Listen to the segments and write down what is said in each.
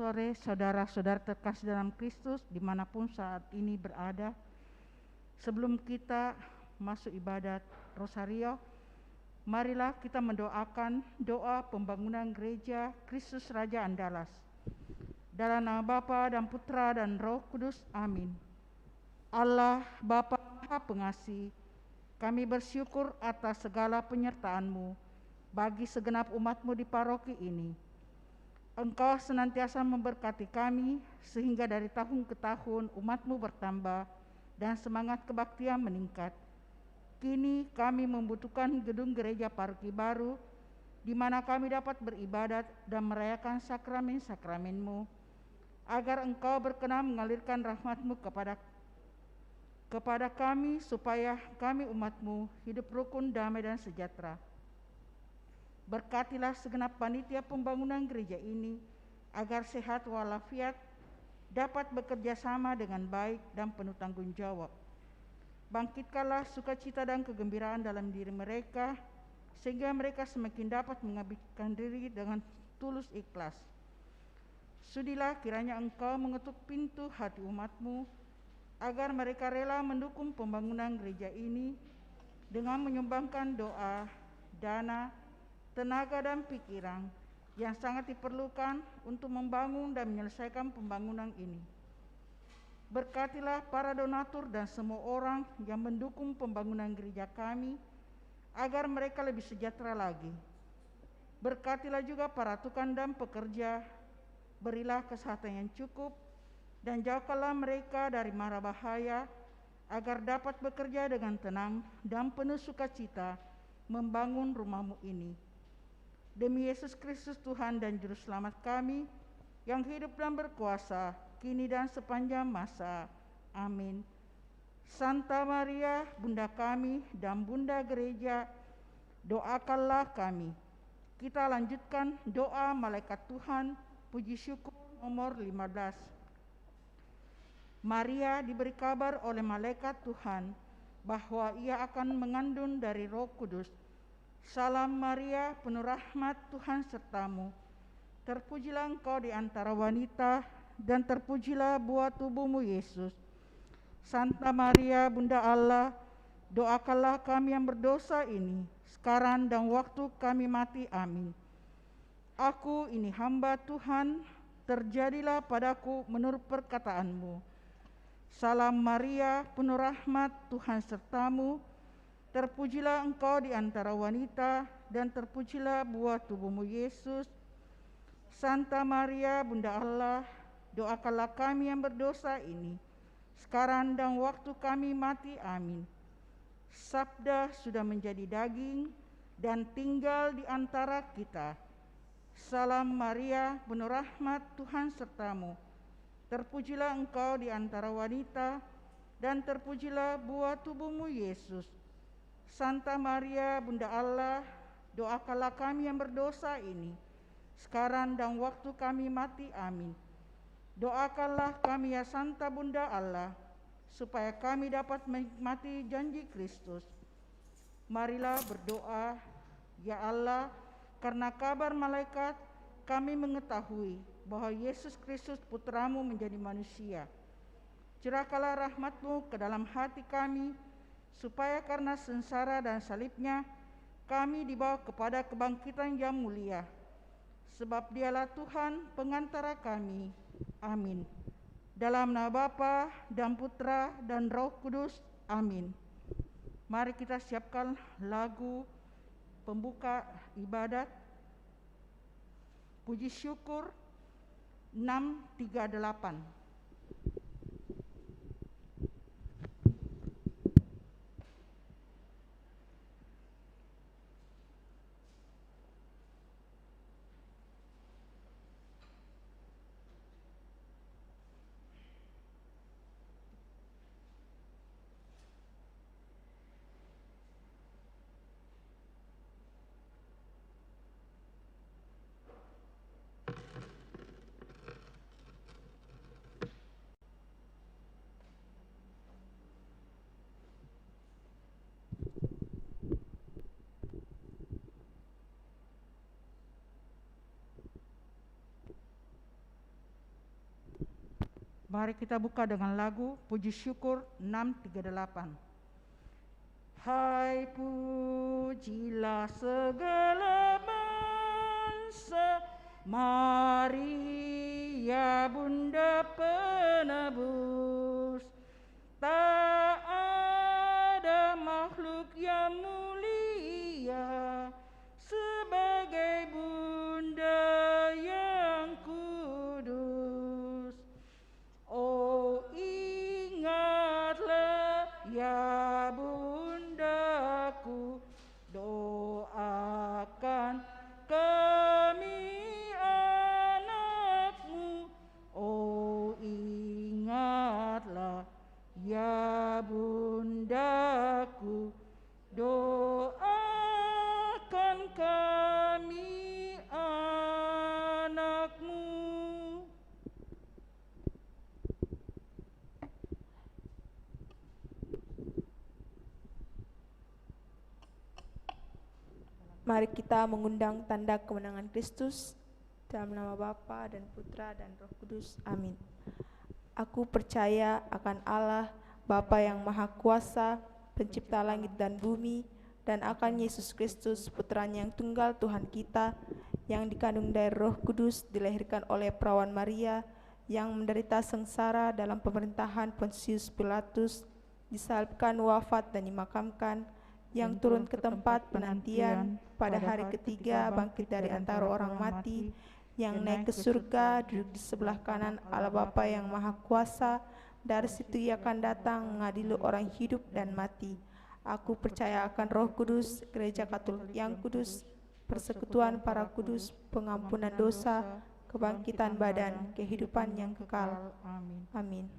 sore saudara-saudara terkasih dalam Kristus dimanapun saat ini berada. Sebelum kita masuk ibadat Rosario, marilah kita mendoakan doa pembangunan gereja Kristus Raja Andalas. Dalam nama Bapa dan Putra dan Roh Kudus, amin. Allah Bapa Maha Pengasih, kami bersyukur atas segala penyertaan-Mu bagi segenap umat-Mu di paroki ini. Engkau senantiasa memberkati kami sehingga dari tahun ke tahun umat-Mu bertambah dan semangat kebaktian meningkat. Kini kami membutuhkan gedung gereja paroki baru di mana kami dapat beribadat dan merayakan sakramen-sakramen-Mu, agar Engkau berkenan mengalirkan rahmat-Mu kepada kami supaya kami umat-Mu hidup rukun, damai dan sejahtera. Berkatilah segenap panitia pembangunan gereja ini agar sehat walafiat, dapat bekerja sama dengan baik dan penuh tanggung jawab. Bangkitkanlah sukacita dan kegembiraan dalam diri mereka sehingga mereka semakin dapat mengabdikan diri dengan tulus ikhlas. Sudilah kiranya Engkau mengetuk pintu hati umat-Mu agar mereka rela mendukung pembangunan gereja ini dengan menyumbangkan doa, dana, tenaga dan pikiran yang sangat diperlukan untuk membangun dan menyelesaikan pembangunan ini. Berkatilah para donatur dan semua orang yang mendukung pembangunan gereja kami agar mereka lebih sejahtera lagi. Berkatilah juga para tukang dan pekerja, berilah kesehatan yang cukup dan jauhkanlah mereka dari mara bahaya agar dapat bekerja dengan tenang dan penuh sukacita membangun rumah-Mu ini. Demi Yesus Kristus Tuhan dan Juru Selamat kami yang hidup dan berkuasa kini dan sepanjang masa. Amin. Santa Maria, Bunda kami dan Bunda Gereja, doakanlah kami. Kita lanjutkan doa Malaikat Tuhan, puji syukur nomor 15. Maria diberi kabar oleh malaikat Tuhan bahwa ia akan mengandung dari Roh Kudus. Salam Maria, penuh rahmat, Tuhan sertamu. Terpujilah engkau di antara wanita dan terpujilah buah tubuhmu Yesus. Santa Maria, Bunda Allah, doakanlah kami yang berdosa ini sekarang dan waktu kami mati. Amin. Aku ini hamba Tuhan, terjadilah padaku menurut perkataan-Mu. Salam Maria, penuh rahmat, Tuhan sertamu. Terpujilah engkau di antara wanita dan terpujilah buah tubuhmu Yesus. Santa Maria, Bunda Allah, doakanlah kami yang berdosa ini sekarang dan waktu kami mati. Amin. Sabda sudah menjadi daging dan tinggal di antara kita. Salam Maria, penuh rahmat, Tuhan sertamu. Terpujilah engkau di antara wanita dan terpujilah buah tubuhmu Yesus. Santa Maria, Bunda Allah, doakanlah kami yang berdosa ini sekarang dan waktu kami mati. Amin. Doakanlah kami ya Santa Bunda Allah, supaya kami dapat menikmati janji Kristus. Marilah berdoa. Ya Allah, karena kabar malaikat kami mengetahui bahwa Yesus Kristus Putramu menjadi manusia. Curahkanlah rahmat-Mu ke dalam hati kami, supaya karena sengsara dan salibnya kami dibawa kepada kebangkitan yang mulia. Sebab Dialah Tuhan pengantara kami. Amin. Dalam nama Bapa dan Putra dan Roh Kudus. Amin. Mari kita siapkan lagu pembuka ibadat, puji syukur 638. Mari kita buka dengan lagu Puji Syukur 638. Hai pujilah segala bangsa, Maria Bunda Penebus. Tak ada makhluk yang mulia sebagai Bunda yang kudus. Oh, ingatlah ya Bundaku, doakan kami anakmu. Oh, ingatlah ya Bundaku, doakan kami anakmu. Mari kita mengundang tanda kemenangan Kristus dalam nama Bapa dan Putra dan Roh Kudus. Amin. Aku percaya akan Allah, Bapa yang Maha Kuasa, Pencipta langit dan bumi, dan akan Yesus Kristus, Putranya yang tunggal Tuhan kita, yang dikandung dari Roh Kudus, dilahirkan oleh perawan Maria, yang menderita sengsara dalam pemerintahan Pontius Pilatus, disalibkan, wafat dan dimakamkan, yang turun ke tempat penantian, pada hari ketiga bangkit dari antara orang mati, yang naik ke surga, duduk di sebelah kanan Allah Bapa yang Maha Kuasa. Dari situ Ia akan datang mengadili orang hidup dan mati. Aku percaya akan Roh Kudus, Gereja Katolik yang kudus, persekutuan para kudus, pengampunan dosa, kebangkitan badan, kehidupan yang kekal. Amin.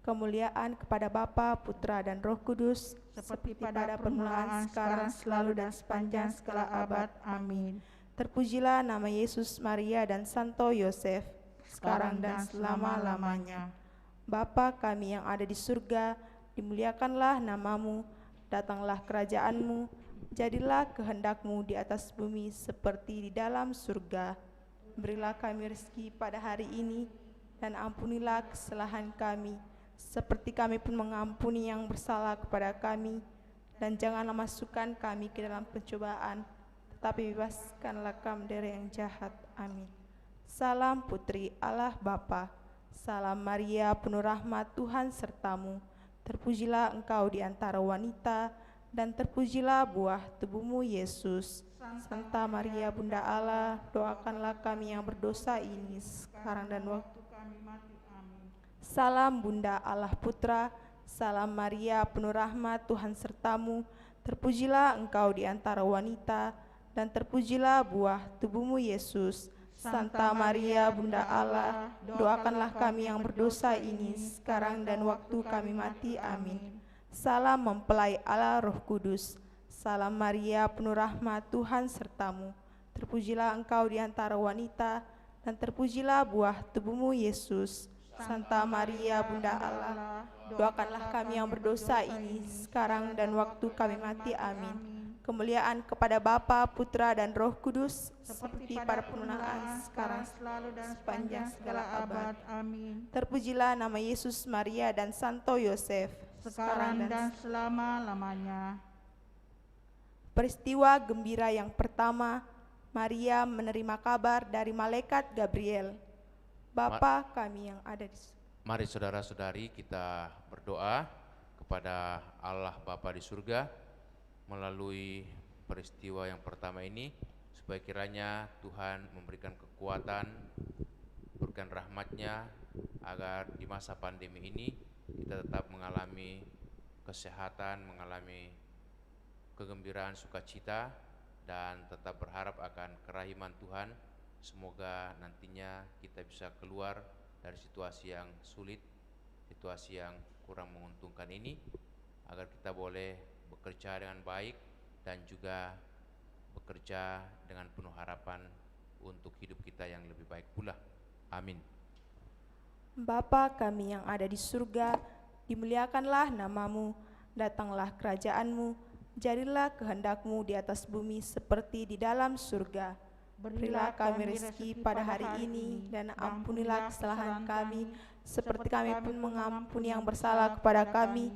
Kemuliaan kepada Bapa, Putra dan Roh Kudus, seperti pada permulaan, sekarang, selalu, dan sepanjang segala abad. Amin. Terpujilah nama Yesus, Maria, dan Santo Yosef, sekarang dan selama-lamanya. Bapa kami yang ada di surga, dimuliakanlah namamu, datanglah kerajaanmu, jadilah kehendakmu di atas bumi seperti di dalam surga. Berilah kami rezeki pada hari ini, dan ampunilah kesalahan kami, seperti kami pun mengampuni yang bersalah kepada kami. Dan janganlah masukkan kami ke dalam pencobaan, tetapi bebaskanlah kami dari yang jahat. Amin. Salam Putri Allah Bapa, salam Maria penuh rahmat, Tuhan sertamu. Terpujilah engkau di antara wanita, dan terpujilah buah tubuhmu Yesus. Santa Maria Bunda Allah, doakanlah kami yang berdosa ini, sekarang dan waktu kami mati. Amin. Salam Bunda Allah Putra, salam Maria penuh rahmat, Tuhan sertamu. Terpujilah engkau di antara wanita, dan terpujilah buah tubuhmu Yesus. Santa Maria Bunda Allah, doakanlah kami yang berdosa ini, sekarang dan waktu kami mati. Amin. Salam mempelai Allah Roh Kudus, salam Maria penuh rahmat, Tuhan sertamu. Terpujilah engkau di antara wanita, dan terpujilah buah tubuhmu Yesus. Santa Maria Bunda Allah, doakanlah kami yang berdosa ini, sekarang dan waktu kami mati. Amin. Kemuliaan kepada Bapa, Putra, dan Roh Kudus, seperti pada permulaan, sekarang, selalu, dan sepanjang segala abad. Amin. Terpujilah nama Yesus, Maria, dan Santo Yosef, sekarang dan selama-lamanya. Peristiwa gembira yang pertama, Maria menerima kabar dari malaikat Gabriel. Bapa kami yang ada di surga. Mari saudara-saudari kita berdoa kepada Allah Bapa di surga melalui peristiwa yang pertama ini, supaya kiranya Tuhan memberikan kekuatan, berikan rahmat-Nya, agar di masa pandemi ini kita tetap mengalami kesehatan, mengalami kegembiraan, sukacita, dan tetap berharap akan kerahiman Tuhan. Semoga nantinya kita bisa keluar dari situasi yang sulit, situasi yang kurang menguntungkan ini, agar kita boleh bekerja dengan baik dan juga bekerja dengan penuh harapan untuk hidup kita yang lebih baik pula. Amin. Bapa kami yang ada di surga, dimuliakanlah namamu, datanglah kerajaanmu, jadilah kehendakmu di atas bumi seperti di dalam surga. Berilah kami rezeki pada hari ini, dan ampunilah kesalahan kami, seperti kami pun mengampuni yang bersalah kepada kami.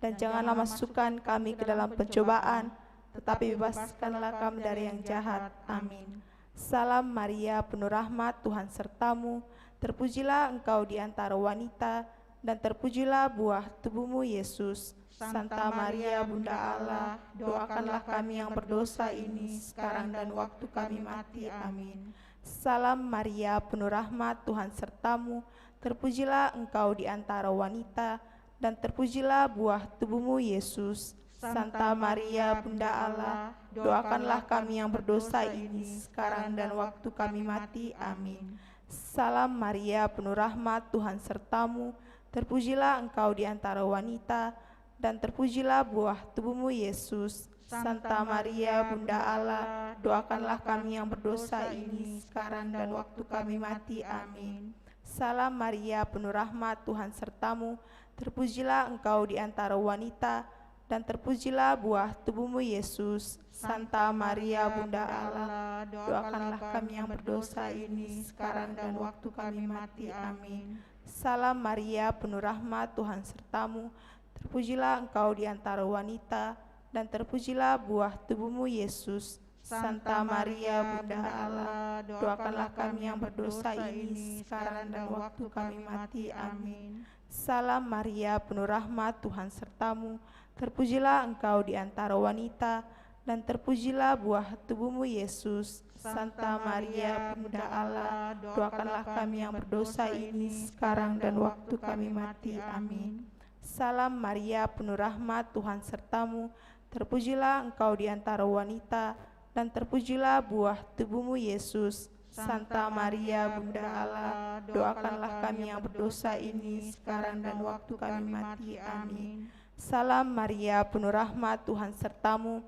Dan janganlah masukkan kami ke dalam pencobaan, tetapi bebaskanlah kami dari yang jahat. Amin. Salam Maria, penuh rahmat, Tuhan sertamu. Terpujilah engkau di antara wanita, dan terpujilah buah tubuhmu, Yesus. Santa Maria, Bunda Allah, doakanlah kami yang berdosa ini, sekarang dan waktu kami mati. Amin. Salam Maria, penuh rahmat, Tuhan sertamu. Terpujilah engkau di antara wanita, dan terpujilah buah tubuhmu, Yesus. Santa Maria, Bunda Allah, doakanlah kami yang berdosa ini, sekarang dan waktu kami mati. Amin. Salam Maria, penuh rahmat, Tuhan sertamu. Terpujilah engkau di antara wanita, dan terpujilah buah tubuhmu, Yesus. Santa Maria, Bunda Allah, doakanlah kami yang berdosa ini, sekarang dan waktu kami mati. Amin. Salam Maria, penuh rahmat, Tuhan sertamu. Terpujilah engkau di antara wanita, dan terpujilah buah tubuhmu, Yesus. Santa Maria, Bunda Allah, doakanlah kami yang berdosa ini, sekarang dan waktu kami mati. Amin. Salam Maria, penuh rahmat, Tuhan sertamu. Terpujilah engkau di antara wanita, dan terpujilah buah tubuhmu, Yesus. Santa Maria, Bunda Allah, doakanlah kami yang berdosa ini, sekarang dan waktu kami mati. Amin. Salam Maria, penuh rahmat, Tuhan sertamu. Terpujilah engkau di antara wanita, dan terpujilah buah tubuhmu, Yesus. Santa Maria, Bunda Allah, doakanlah kami yang berdosa ini, sekarang dan waktu kami mati. Amin. Salam Maria, penuh rahmat, Tuhan sertamu. Terpujilah engkau di antara wanita, dan terpujilah buah tubuhmu, Yesus. Santa Maria, Bunda Allah, doakanlah kami yang berdosa ini, sekarang dan waktu kami mati. Amin. Salam Maria, penuh rahmat, Tuhan sertamu.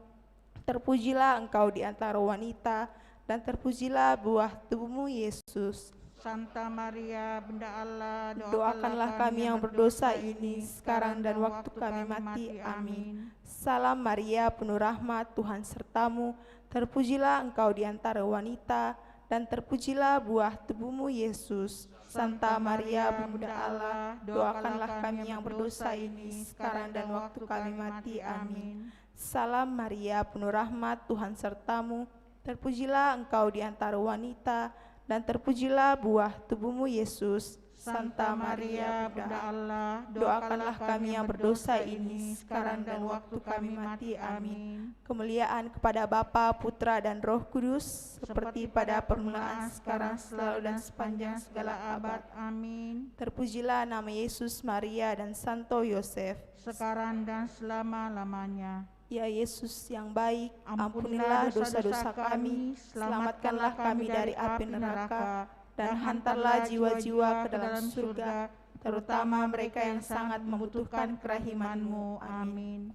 Terpujilah engkau di antara wanita, dan terpujilah buah tubuhmu, Yesus. Santa Maria, Bunda Allah, Doakanlah kami yang berdosa ini, sekarang dan waktu kami mati. Amin. Salam Maria, penuh rahmat, Tuhan sertamu. Terpujilah engkau di antara wanita, dan terpujilah buah tubuhmu, Yesus. Santa Maria, Bunda Allah, doakanlah kami yang berdosa ini, sekarang dan waktu kami mati. Amin. Salam Maria, penuh rahmat, Tuhan sertamu. Terpujilah engkau di antara wanita, dan terpujilah buah tubuhmu, Yesus. Santa Maria, Bunda Allah, doakanlah kami yang berdosa ini, sekarang dan waktu kami mati. Amin. Kemuliaan kepada Bapa, Putra, dan Roh Kudus, seperti pada permulaan, sekarang, selalu, dan sepanjang segala abad. Amin. Terpujilah nama Yesus, Maria, dan Santo Yosef, Sekarang dan selama-lamanya. Ya Yesus yang baik, ampunilah dosa-dosa kami, selamatkanlah kami dari api neraka, dan hantarlah jiwa-jiwa ke dalam surga, terutama mereka yang sangat membutuhkan kerahiman-Mu. Amin.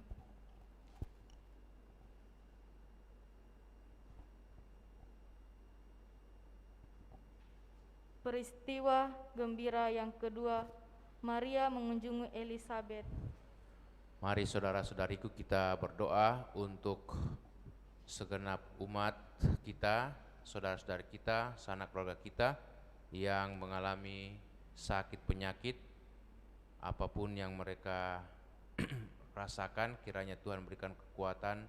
Peristiwa gembira yang kedua, Maria mengunjungi Elisabet. Mari saudara-saudariku kita berdoa untuk segenap umat kita, saudara-saudari kita, sanak keluarga kita yang mengalami sakit penyakit, apapun yang mereka rasakan, kiranya Tuhan berikan kekuatan,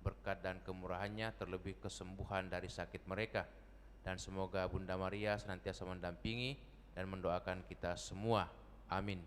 berkat dan kemurahannya, terlebih kesembuhan dari sakit mereka. Dan semoga Bunda Maria senantiasa mendampingi dan mendoakan kita semua. Amin.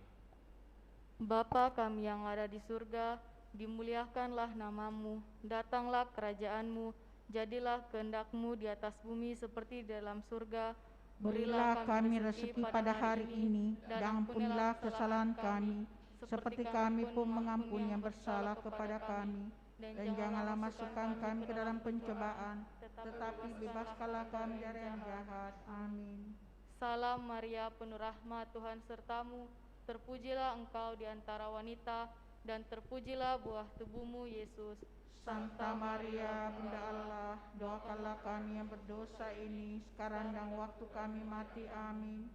Bapa kami yang ada di surga, dimuliakanlah nama-Mu, datanglah kerajaan-Mu, jadilah kehendak-Mu di atas bumi seperti di dalam surga. Berilah kami rezeki pada hari ini, dan ampunilah kesalahan kami, seperti kami pun mengampuni yang bersalah kepada kami. Dan janganlah masukkan kami ke dalam pencobaan, tetapi bebaskanlah kami dari yang jahat. Amin. Salam Maria, penuh rahmat, Tuhan sertamu. Terpujilah engkau di antara wanita, dan terpujilah buah tubuhmu, Yesus. Santa Maria, Bunda Allah, doakanlah kami yang berdosa ini, sekarang dan waktu kami mati. Amin.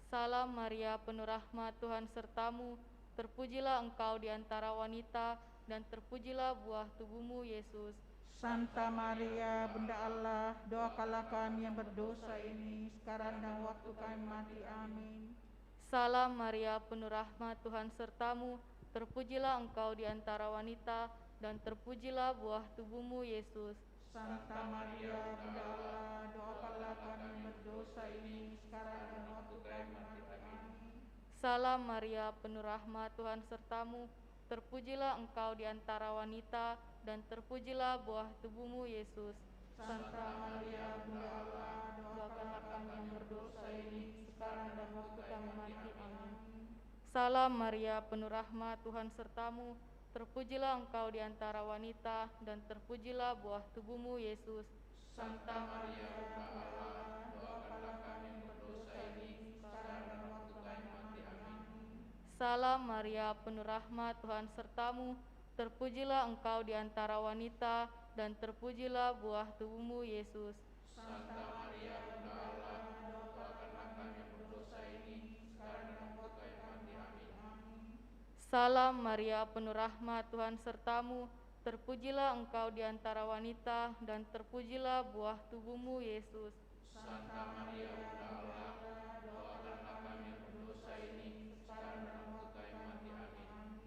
Salam Maria, penuh rahmat, Tuhan sertamu. Terpujilah engkau di antara wanita, dan terpujilah buah tubuhmu, Yesus. Santa Maria, Bunda Allah, doakanlah kami yang berdosa ini, sekarang dan waktu kami mati. Amin. Salam Maria, penuh rahmat, Tuhan sertamu, terpujilah engkau di antara wanita, dan terpujilah buah tubuhmu, Yesus. Santa Maria, Bunda Allah, doakanlah kami yang berdosa ini, sekarang dan waktu kami mati. Amin. Salam Maria, penuh rahmat, Tuhan sertamu, terpujilah engkau di antara wanita, dan terpujilah buah tubuhmu, Yesus. Santa Maria, Bunda Allah, doakanlah kami yang berdosa ini, sekarang dan waktu kami mati. Amin. Salam Maria, penuh rahmat, Tuhan sertamu, terpujilah engkau di antara wanita, dan terpujilah buah tubuhmu, Yesus. Santa Maria, Bunda Allah, doakanlah kami yang berdosa ini, sekarang dan waktu kami mati. Amin. Salam Maria, penuh rahmat, Tuhan sertamu, terpujilah engkau di antara wanita, dan terpujilah buah tubuhmu, Yesus. Santa Maria, Bunda Allah, doakanlah kami yang berdosa ini, sekarang dan waktu kami mati. Amin. Salam Maria, penuh rahmat, Tuhan sertamu, terpujilah engkau di antara wanita, dan terpujilah buah tubuhmu, Yesus. Santa Maria, Bunda Allah, doakanlah kami yang berdosa ini, sekarang dan waktu kami mati. Amin.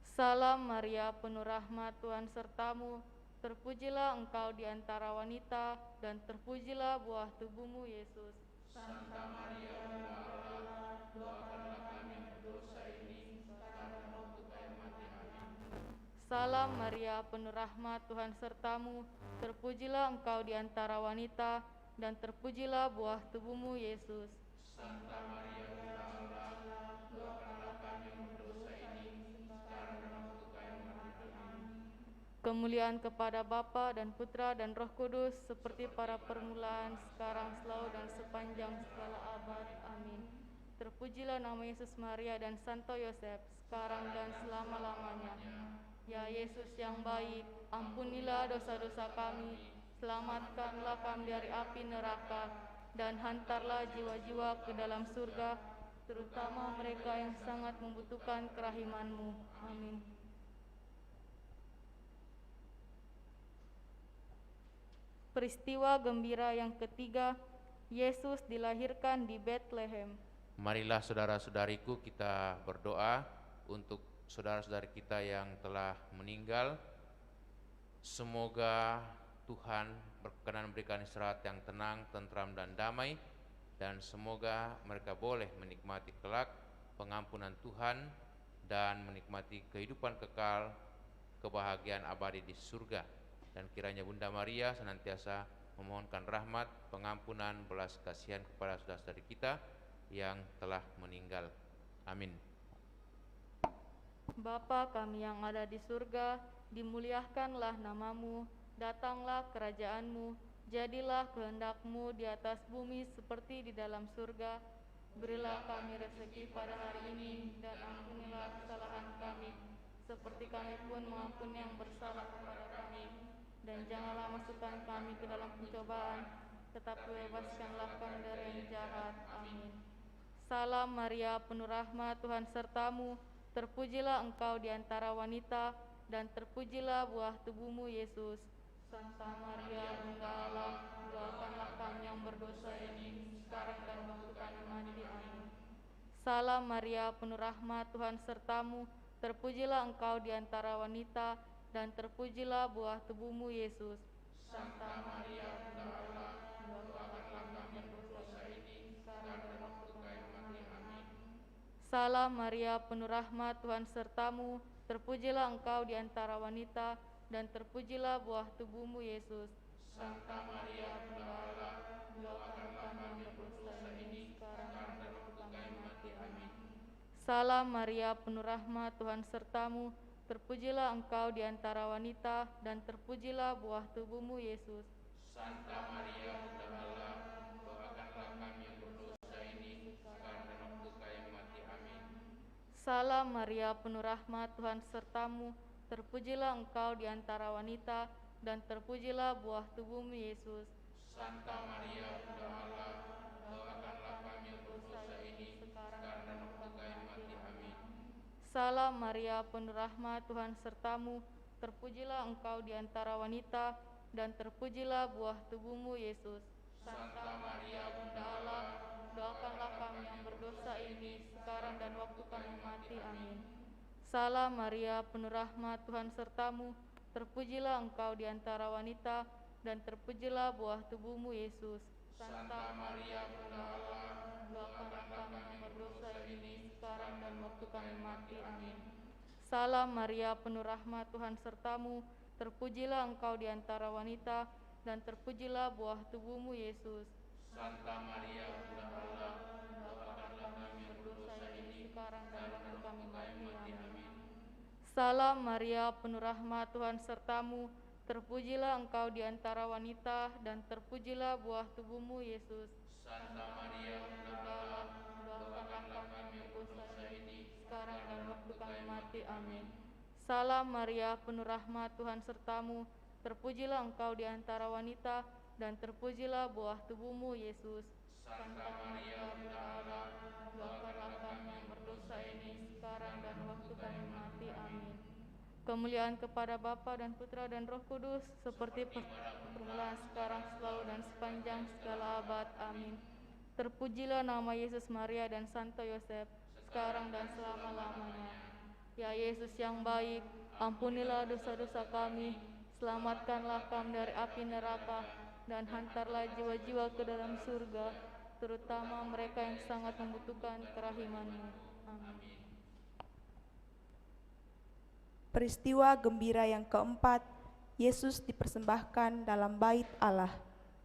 Salam Maria, penuh rahmat, Tuhan sertamu, terpujilah engkau di antara wanita, dan terpujilah buah tubuhmu, Yesus. Santa Maria, Bunda Allah, doakanlah kami yang berdosa ini, sekarang dan waktu kami mati. Amin. Salam Maria, penuh rahmat, Tuhan sertamu, terpujilah engkau di antara wanita, dan terpujilah buah tubuhmu, Yesus. Santa Maria, Bunda Allah, doakanlah kami yang berdosa ini, sekarang dan waktu kami mati. Amin. Kemuliaan kepada Bapa dan Putra dan Roh Kudus, seperti pada permulaan, sekarang, selalu, dan sepanjang segala abad. Amin. Terpujilah nama Yesus, Maria, dan Santo Yosef, sekarang dan selama-lamanya. Ya Yesus yang baik, ampunilah dosa-dosa kami, selamatkanlah kami dari api neraka, dan hantarlah jiwa-jiwa ke dalam surga, terutama mereka yang sangat membutuhkan kerahiman-Mu. Amin. Peristiwa gembira yang ketiga, Yesus dilahirkan di Betlehem. Marilah saudara-saudariku kita berdoa untuk saudara-saudari kita yang telah meninggal. Semoga Tuhan berkenan memberikan istirahat yang tenang, tentram, dan damai, dan semoga mereka boleh menikmati kelak pengampunan Tuhan dan menikmati kehidupan kekal, kebahagiaan abadi di surga. Dan kiranya Bunda Maria senantiasa memohonkan rahmat, pengampunan, belas kasihan kepada saudara-saudari kita yang telah meninggal. Amin. Bapa kami yang ada di surga, dimuliakanlah namamu, datanglah kerajaan-Mu, jadilah kehendak-Mu di atas bumi seperti di dalam surga. Berilah kami rezeki pada hari ini, dan ampunilah kesalahan kami, seperti kami pun mengampuni yang bersalah kepada kami. Dan janganlah masukkan kami ke dalam pencobaan, tetapi bebaskanlah kami dari yang jahat. Amin. Salam Maria, penuh rahmat, Tuhan sertamu, terpujilah engkau di antara wanita, dan terpujilah buah tubuhmu, Yesus. Santa Maria, Bunda Allah, doakanlah kami yang berdosa ini, sekarang dan waktu kami mati. Amin. Salam Maria, penuh rahmat, Tuhan sertamu, terpujilah engkau di antara wanita, dan terpujilah buah tubuhmu, Yesus. Santa Maria, Bunda Allah, doakanlah kami yang berdosa ini, sekarang dan waktu kami mati. Amin. Salam Maria, penuh rahmat, Tuhan sertamu, terpujilah engkau di antara wanita, dan terpujilah buah tubuhmu, Yesus. Santa Maria, Bunda Allah, doakanlah kami yang berdosa ini, sekarang dan waktu kami mati. Amin. Salam Maria, penuh rahmat, Tuhan sertamu, terpujilah engkau di antara wanita, dan terpujilah buah tubuhmu, Yesus. Santa Maria, Bunda Allah, doakanlah kami yang berdosa ini, sekarang dan waktu kami mati. Amin. Salam Maria, penuh rahmat, Tuhan sertamu, terpujilah engkau di antara wanita, dan terpujilah buah tubuhmu, Yesus. Santa Maria, Bunda Allah, doakanlah kami yang berdosa ini, sekarang dan waktu kami mati. Amin. Salam Maria, penuh rahmat, Tuhan sertamu, terpujilah Engkau di antara wanita, dan terpujilah buah tubuhmu, Yesus. Santa Maria, Bunda Allah, doakanlah kami yang berdosa ini, sekarang dan waktu kami mati. Amin. Salam Maria, penuh rahmat, Tuhan sertamu, terpujilah Engkau di antara wanita, dan terpujilah buah tubuhmu, Yesus. Santa Maria, Bunda Allah, doakanlah kami yang berdosa ini, sekarang dan waktu kami mati. Amin. Salam Maria, penuh rahmat, Tuhan sertamu, terpujilah Engkau di antara wanita, dan terpujilah buah tubuhmu, Yesus. Santa Maria, Bunda Allah, doakanlah kami yang berdosa ini, sekarang dan waktu kami mati. Amin. Salam Maria, penuh rahmat, Tuhan sertamu, terpujilah Engkau di antara wanita, dan terpujilah buah tubuhmu, Yesus. Santa Maria, Bunda Allah, doakanlah kami yang berdosa ini, sekarang dan waktu kami mati. Amin. Salam Maria, penuh rahmat, Tuhan sertamu, terpujilah Engkau di antara wanita, dan terpujilah buah tubuhmu, Yesus. Santa Maria, Bunda Allah, doakanlah kami yang berdosa ini, sekarang dan waktu kami mati. Amin. Kemuliaan kepada Bapa dan Putra dan Roh Kudus, seperti permulaan, sekarang, selalu, dan sepanjang segala abad. Amin. Terpujilah nama Yesus, Maria, dan Santo Yosef, sekarang dan selama-lamanya. Ya Yesus yang baik, ampunilah dosa-dosa kami, selamatkanlah kami dari api neraka, dan hantarlah jiwa-jiwa ke dalam surga, terutama mereka yang sangat membutuhkan kerahiman-Mu. Amin. Peristiwa gembira yang keempat, Yesus dipersembahkan dalam bait Allah.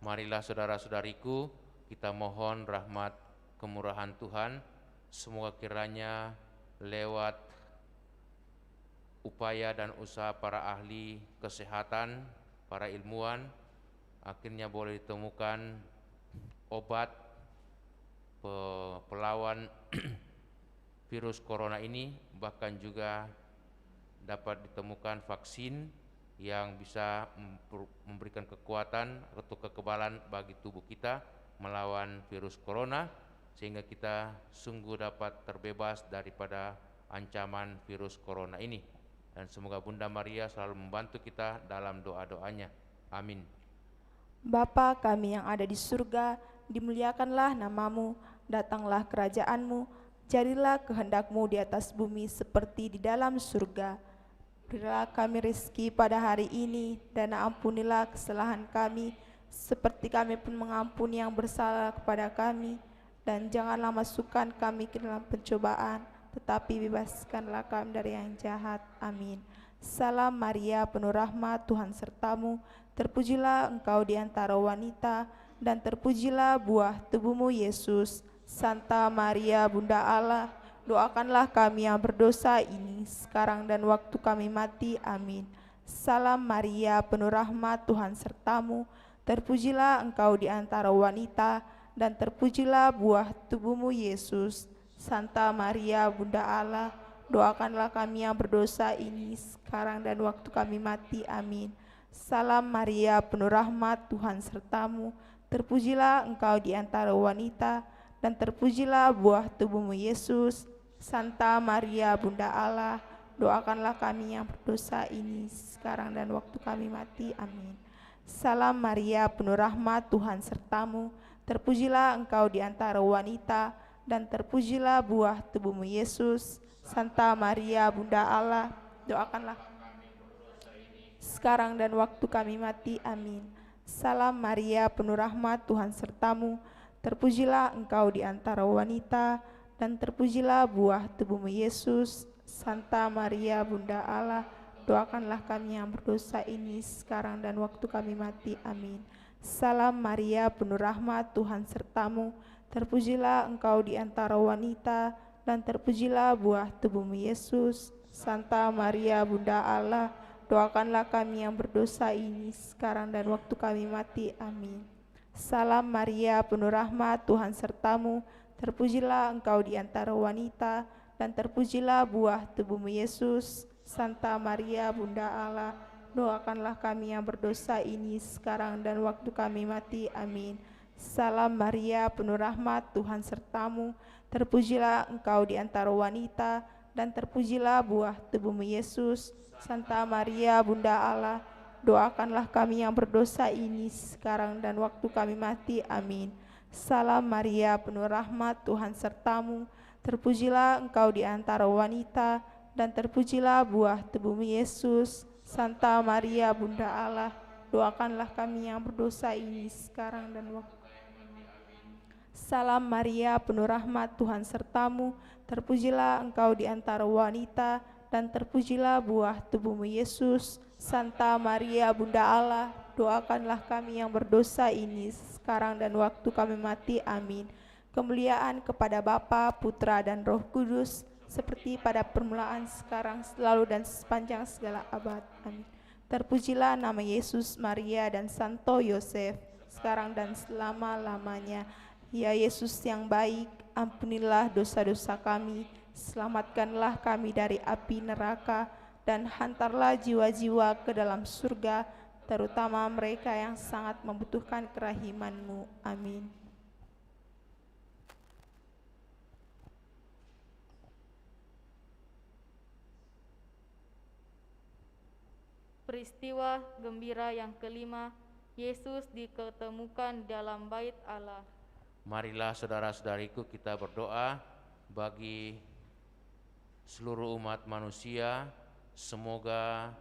Marilah saudara-saudariku, kita mohon rahmat kemurahan Tuhan, semoga kiranya lewat upaya dan usaha para ahli kesehatan, para ilmuwan, akhirnya boleh ditemukan obat pelawan virus corona ini, bahkan juga dapat ditemukan vaksin yang bisa memberikan kekuatan atau kekebalan bagi tubuh kita melawan virus corona, sehingga kita sungguh dapat terbebas daripada ancaman virus corona ini. Dan semoga Bunda Maria selalu membantu kita dalam doa-doanya. Amin. Bapa kami yang ada di surga, dimuliakanlah namamu, datanglah kerajaanmu, jadilah kehendak-Mu di atas bumi seperti di dalam surga. Berilah kami rezeki pada hari ini, dan ampunilah kesalahan kami, seperti kami pun mengampuni yang bersalah kepada kami. Dan janganlah masukkan kami ke dalam pencobaan, tetapi bebaskanlah kami dari yang jahat. Amin. Salam Maria, penuh rahmat, Tuhan sertamu, terpujilah Engkau di antara wanita, dan terpujilah buah tubuhmu, Yesus. Santa Maria, Bunda Allah, doakanlah kami yang berdosa ini, sekarang dan waktu kami mati. Amin. Salam Maria, penuh rahmat, Tuhan sertamu, terpujilah Engkau di antara wanita, dan terpujilah buah tubuhmu, Yesus. Santa Maria, Bunda Allah, doakanlah kami yang berdosa ini, sekarang dan waktu kami mati. Amin. Salam Maria, penuh rahmat, Tuhan sertamu, terpujilah Engkau di antara wanita, dan terpujilah buah tubuhmu, Yesus. Santa Maria, Bunda Allah, doakanlah kami yang berdosa ini, sekarang dan waktu kami mati. Amin. Salam Maria, penuh rahmat, Tuhan sertamu, terpujilah Engkau di antara wanita, dan terpujilah buah tubuhmu, Yesus. Santa Maria, Bunda Allah, doakanlah sekarang dan waktu kami mati. Amin. Salam Maria, penuh rahmat, Tuhan sertamu, terpujilah Engkau di antara wanita, dan terpujilah buah tubuhmu, Yesus. Santa Maria, Bunda Allah, doakanlah kami yang berdosa ini, sekarang dan waktu kami mati. Amin. Salam Maria, penuh rahmat, Tuhan sertamu, terpujilah Engkau di antara wanita, dan terpujilah buah tubuhmu, Yesus. Santa Maria, Bunda Allah, doakanlah kami yang berdosa ini, sekarang dan waktu kami mati. Amin. Salam Maria, penuh rahmat, Tuhan sertamu, terpujilah Engkau di antara wanita, dan terpujilah buah tubuhmu, Yesus. Santa Maria, Bunda Allah, doakanlah kami yang berdosa ini, sekarang dan waktu kami mati. Amin. Salam Maria, penuh rahmat, Tuhan sertamu, terpujilah Engkau di antara wanita, dan terpujilah buah tubuhmu Yesus. Santa Maria Bunda Allah, doakanlah kami yang berdosa ini sekarang dan waktu kami mati. Amin. Salam Maria, penuh rahmat, Tuhan sertamu. Terpujilah engkau di antara wanita, dan terpujilah buah tubuhmu Yesus. Santa Maria Bunda Allah, doakanlah kami yang berdosa ini sekarang dan waktu. Salam Maria, penuh rahmat, Tuhan sertamu. Terpujilah engkau di antara wanita, dan terpujilah buah tubuhmu Yesus. Santa Maria Bunda Allah, doakanlah kami yang berdosa ini sekarang dan waktu kami mati. Amin. Kemuliaan kepada Bapa, Putra, dan Roh Kudus, seperti pada permulaan, sekarang, selalu, dan sepanjang segala abad. Amin. Terpujilah nama Yesus, Maria, dan Santo Yosef, sekarang dan selama-lamanya. Ya Yesus yang baik, ampunilah dosa-dosa kami, selamatkanlah kami dari api neraka, dan hantarlah jiwa-jiwa ke dalam surga, terutama mereka yang sangat membutuhkan kerahiman-Mu. Amin. Peristiwa gembira yang kelima, Yesus diketemukan dalam bait Allah. Marilah saudara-saudariku kita berdoa bagi seluruh umat manusia. Semoga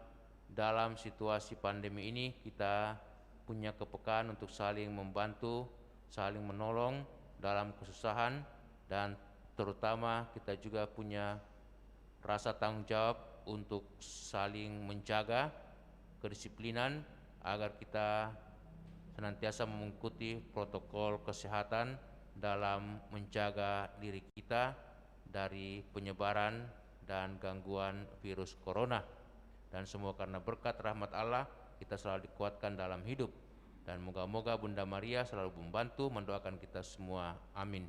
dalam situasi pandemi ini kita punya kepekaan untuk saling membantu, saling menolong dalam kesusahan, dan terutama kita juga punya rasa tanggung jawab untuk saling menjaga kedisiplinan agar kita senantiasa mengikuti protokol kesehatan dalam menjaga diri kita dari penyebaran dan gangguan virus corona. Dan semua karena berkat rahmat Allah kita selalu dikuatkan dalam hidup, dan moga-moga Bunda Maria selalu membantu mendoakan kita semua. Amin.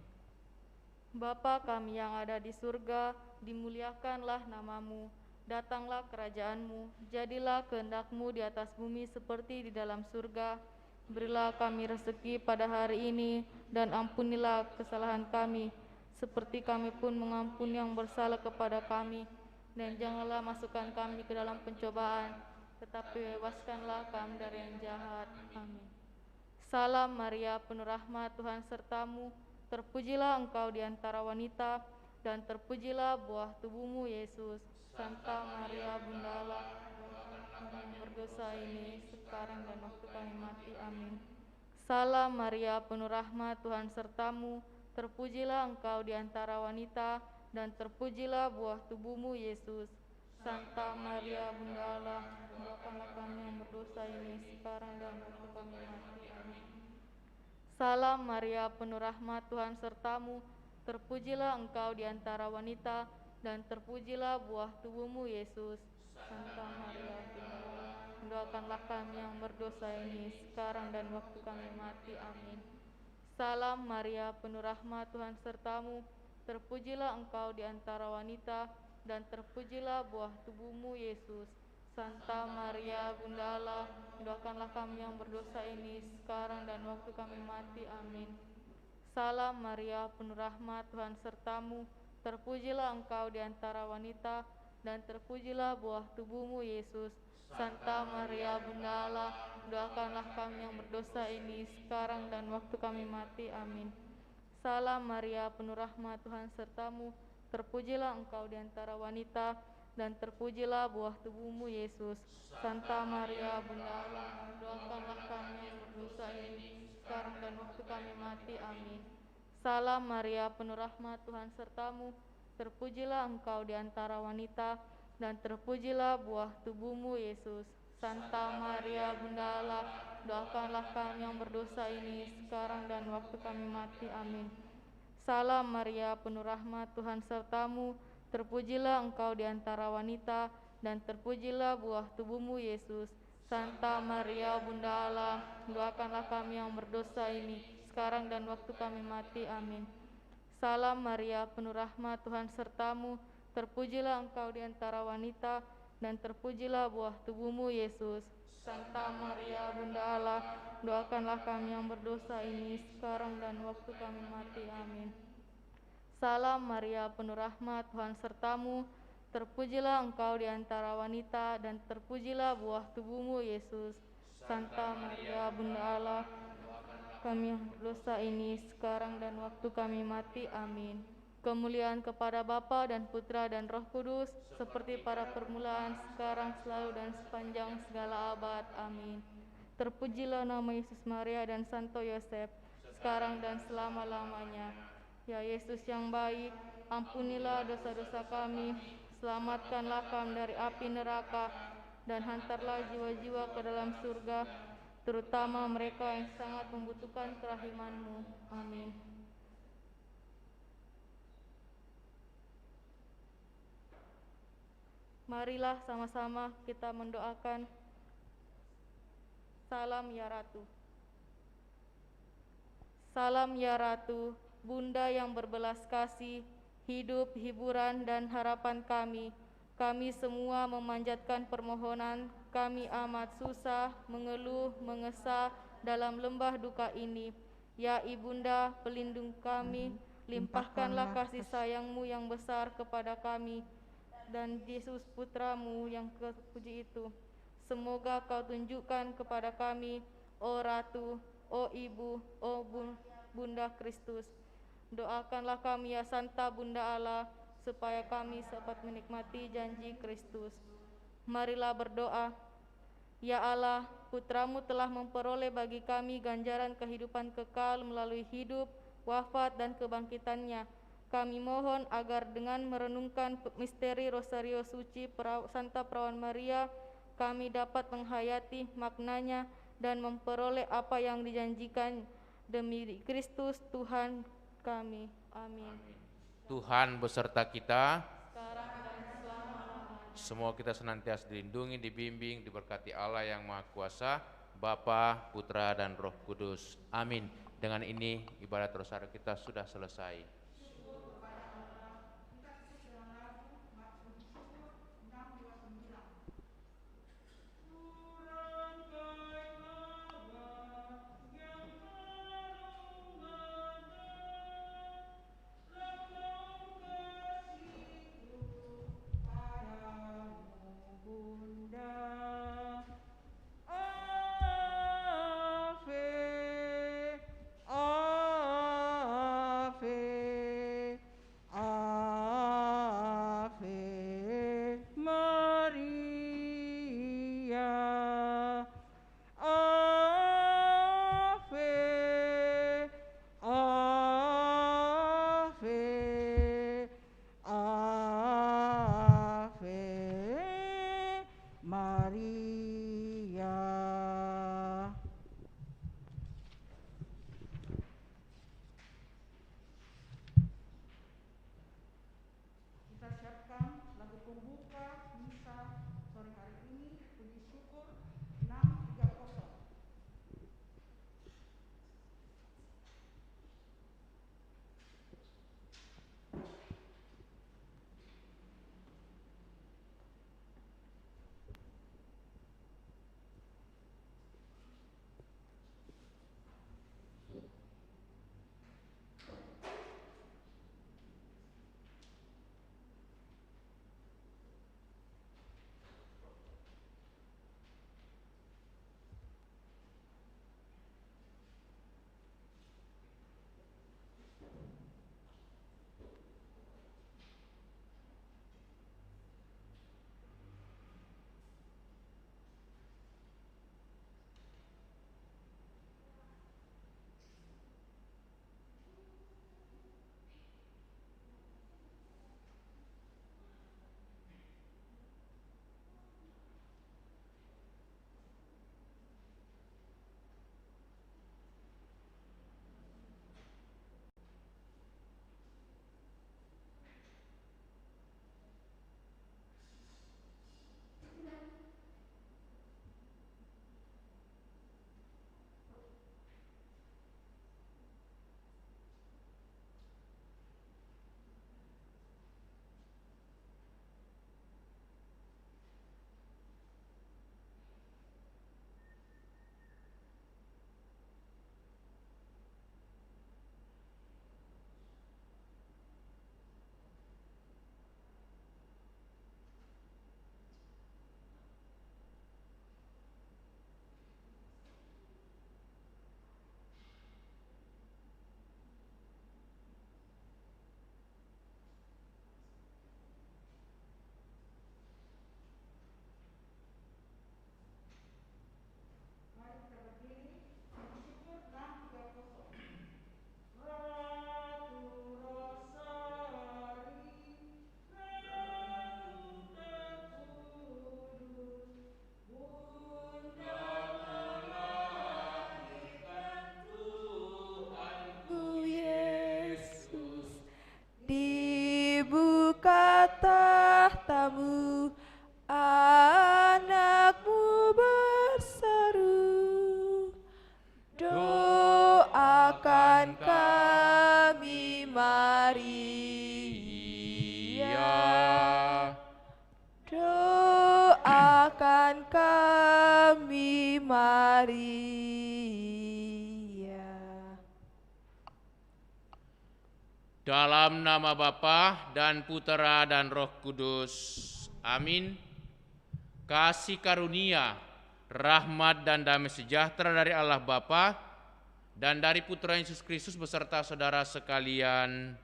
Bapa kami yang ada di surga, dimuliakanlah namamu, datanglah kerajaanmu, jadilah kehendak-Mu di atas bumi seperti di dalam surga. Berilah kami rezeki pada hari ini, dan ampunilah kesalahan kami, seperti kami pun mengampuni yang bersalah kepada kami. Dan janganlah masukkan kami ke dalam pencobaan, tetapi bebaskanlah kami dari yang jahat. Amin. Salam Maria, penuh rahmat, Tuhan sertamu. Terpujilah engkau di antara wanita, dan terpujilah buah tubuhmu Yesus. Santa Maria Bunda Allah, kami yang berdosa ini sekarang dan waktu kami mati. Amin. Salam Maria, penuh rahmat, Tuhan sertamu. Terpujilah engkau di antara wanita, dan terpujilah buah tubuhmu Yesus. Santa Maria Bunda Allah, doakanlah kami yang berdosa ini sekarang dan waktu kami mati. Amin. Salam Maria, penuh rahmat, Tuhan sertamu. Terpujilah engkau di antara wanita, dan terpujilah buah tubuhmu Yesus. Santa Maria Bunda Allah, doakanlah kami yang berdosa ini sekarang dan waktu kami mati. Amin. Salam Maria, penuh rahmat, Tuhan sertamu. Terpujilah engkau di antara wanita, dan terpujilah buah tubuhmu Yesus. Santa Maria Bunda Allah, doakanlah kami yang berdosa ini sekarang dan waktu kami mati. Amin. Salam Maria, penuh rahmat, Tuhan sertamu. Terpujilah engkau di antara wanita, dan terpujilah buah tubuhmu Yesus. Santa Maria Bunda Allah, doakanlah kami yang berdosa ini sekarang dan waktu kami mati. Amin. Salam Maria, penuh rahmat, Tuhan sertamu. Terpujilah engkau di antara wanita, dan terpujilah buah tubuhmu Yesus. Santa Maria Bunda Allah, doakanlah kami yang berdosa ini sekarang dan waktu kami mati. Amin. Salam Maria, penuh rahmat, Tuhan sertamu. Terpujilah engkau di antara wanita, dan terpujilah buah tubuhmu Yesus. Santa Maria Bunda Allah, doakanlah kami yang berdosa ini sekarang dan waktu kami mati. Amin. Salam Maria, penuh rahmat, Tuhan sertamu. Terpujilah engkau di antara wanita, dan terpujilah buah tubuhmu Yesus. Santa Maria Bunda Allah, doakanlah kami yang berdosa ini sekarang dan waktu kami mati. Amin. Salam Maria, penuh rahmat, Tuhan sertamu. Terpujilah engkau di antara wanita, dan terpujilah buah tubuhmu Yesus. Santa Maria Bunda Allah, doakanlah kami yang berdosa ini sekarang dan waktu kami mati. Amin. Salam Maria, penuh rahmat, Tuhan sertamu. Terpujilah engkau di antara wanita, dan terpujilah buah tubuhmu, Yesus. Santa Maria, Bunda Allah, kami yang dosa ini, sekarang dan waktu kami mati. Amin. Kemuliaan kepada Bapa dan Putra dan Roh Kudus, seperti pada permulaan, sekarang, selalu, dan sepanjang segala abad. Amin. Terpujilah nama Yesus, Maria, dan Santo Yosef, sekarang dan selama-lamanya. Ya Yesus yang baik, ampunilah dosa-dosa kami, selamatkanlah kami dari api neraka, dan hantarlah jiwa-jiwa ke dalam surga, terutama mereka yang sangat membutuhkan kerahiman-Mu. Amin. Marilah sama-sama kita mendoakan. Salam ya Ratu. Salam ya Ratu, Bunda yang berbelas kasih, hidup, hiburan, dan harapan kami. Kami semua memanjatkan permohonan, kami amat susah, mengeluh, mengesah dalam lembah duka ini. Ya Ibunda, pelindung kami, limpahkanlah kasih sayang-Mu yang besar kepada kami, dan Yesus Putra-Mu yang terpuji itu. Semoga Kau tunjukkan kepada kami, O Ratu, O Ibu, O Bunda Kristus. Doakanlah kami ya Santa Bunda Allah, supaya kami dapat menikmati janji Kristus. Marilah berdoa. Ya Allah, Putra-Mu telah memperoleh bagi kami ganjaran kehidupan kekal melalui hidup, wafat, dan kebangkitannya. Kami mohon agar dengan merenungkan misteri Rosario Suci Santa Perawan Maria, kami dapat menghayati maknanya dan memperoleh apa yang dijanjikan demi Kristus Tuhan kami. Amin. Tuhan beserta kita. Sekarang dan selama-lamanya. Semua kita senantiasa dilindungi, dibimbing, diberkati Allah yang Maha Kuasa, Bapa, Putra, dan Roh Kudus. Amin. Dengan ini ibadat rosario kita sudah selesai. Dalam nama Bapa dan Putera dan Roh Kudus. Amin. Kasih karunia, rahmat dan damai sejahtera dari Allah Bapa dan dari Putra Yesus Kristus beserta saudara sekalian.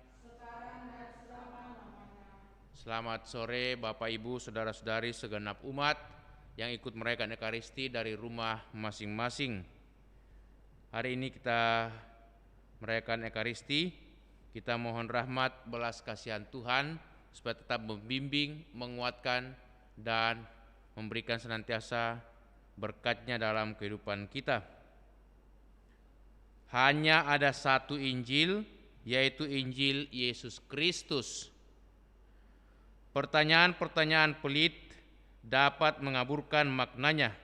Selamat sore Bapak Ibu, saudara-saudari segenap umat yang ikut merayakan Ekaristi dari rumah masing-masing. Hari ini kita merayakan Ekaristi. Kita mohon rahmat belas kasihan Tuhan supaya tetap membimbing, menguatkan, dan memberikan senantiasa berkat-Nya dalam kehidupan kita. Hanya ada satu Injil, yaitu Injil Yesus Kristus. Pertanyaan-pertanyaan pelit dapat mengaburkan maknanya.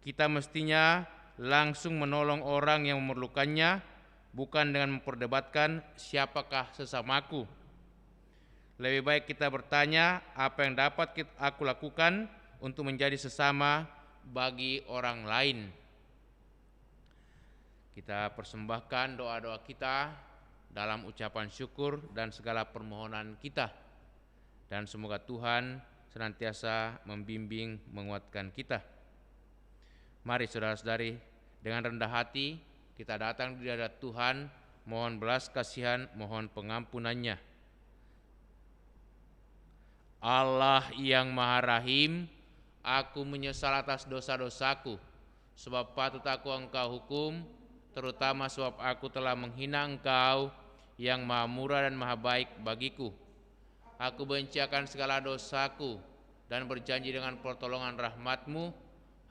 Kita mestinya langsung menolong orang yang memerlukannya, bukan dengan memperdebatkan siapakah sesamaku. Lebih baik kita bertanya apa yang dapat aku lakukan untuk menjadi sesama bagi orang lain. Kita persembahkan doa-doa kita dalam ucapan syukur dan segala permohonan kita. Dan semoga Tuhan senantiasa membimbing, menguatkan kita. Mari saudara-saudari, dengan rendah hati kita datang di hadapan Tuhan, mohon belas kasihan, mohon pengampunan-Nya. Allah yang Maha Rahim, aku menyesal atas dosa-dosaku, sebab patut aku Engkau hukum, terutama sebab aku telah menghina Engkau yang Maha Murah dan Maha Baik bagiku. Aku benci akan segala dosaku dan berjanji dengan pertolongan rahmat-Mu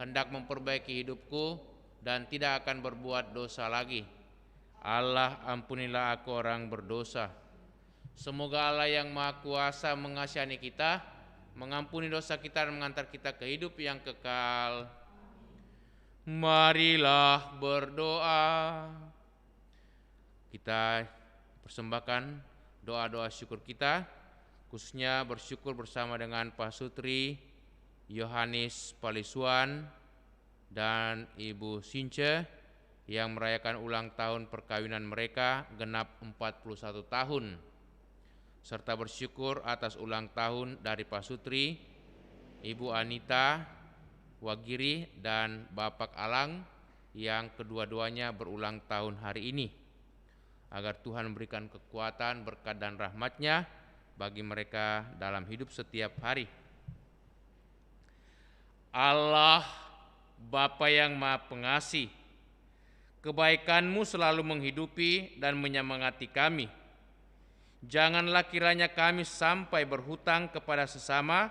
hendak memperbaiki hidupku dan tidak akan berbuat dosa lagi. Allah, ampunilah aku orang berdosa. Semoga Allah yang Maha Kuasa mengasihani kita, mengampuni dosa kita dan mengantar kita ke hidup yang kekal. Marilah berdoa. Kita persembahkan doa-doa syukur kita, khususnya bersyukur bersama dengan Pak Sutri, Yohanes Palisuan, dan Ibu Since yang merayakan ulang tahun perkawinan mereka genap 41 tahun. Serta bersyukur atas ulang tahun dari Pak Sutri, Ibu Anita Wagiri, dan Bapak Alang yang kedua-duanya berulang tahun hari ini. Agar Tuhan memberikan kekuatan, berkat dan rahmat-Nya bagi mereka dalam hidup setiap hari. Allah Bapa yang Maha Pengasih, kebaikan-Mu selalu menghidupi dan menyemangati kami. Janganlah kiranya kami sampai berhutang kepada sesama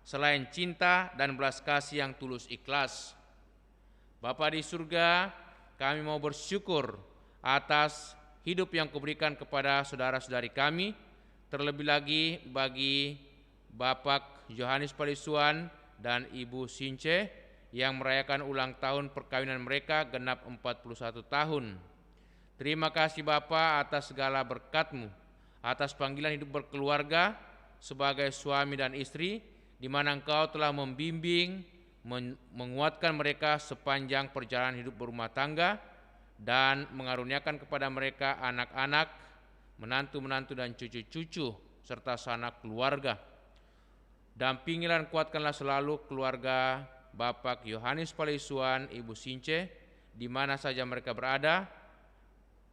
selain cinta dan belas kasih yang tulus ikhlas. Bapa di surga, kami mau bersyukur atas hidup yang Kau-berikan kepada saudara-saudari kami, terlebih lagi bagi Bapak Yohanes Palisuan dan Ibu Since yang merayakan ulang tahun perkawinan mereka genap 41 tahun. Terima kasih Bapa atas segala berkat-Mu, atas panggilan hidup berkeluarga sebagai suami dan istri, di mana Engkau telah membimbing, menguatkan mereka sepanjang perjalanan hidup berumah tangga, dan mengaruniakan kepada mereka anak-anak, menantu-menantu dan cucu-cucu, serta sanak keluarga. Dampingilah dan kuatkanlah selalu keluarga Bapak Yohanes Palisuan, Ibu Since, di mana saja mereka berada.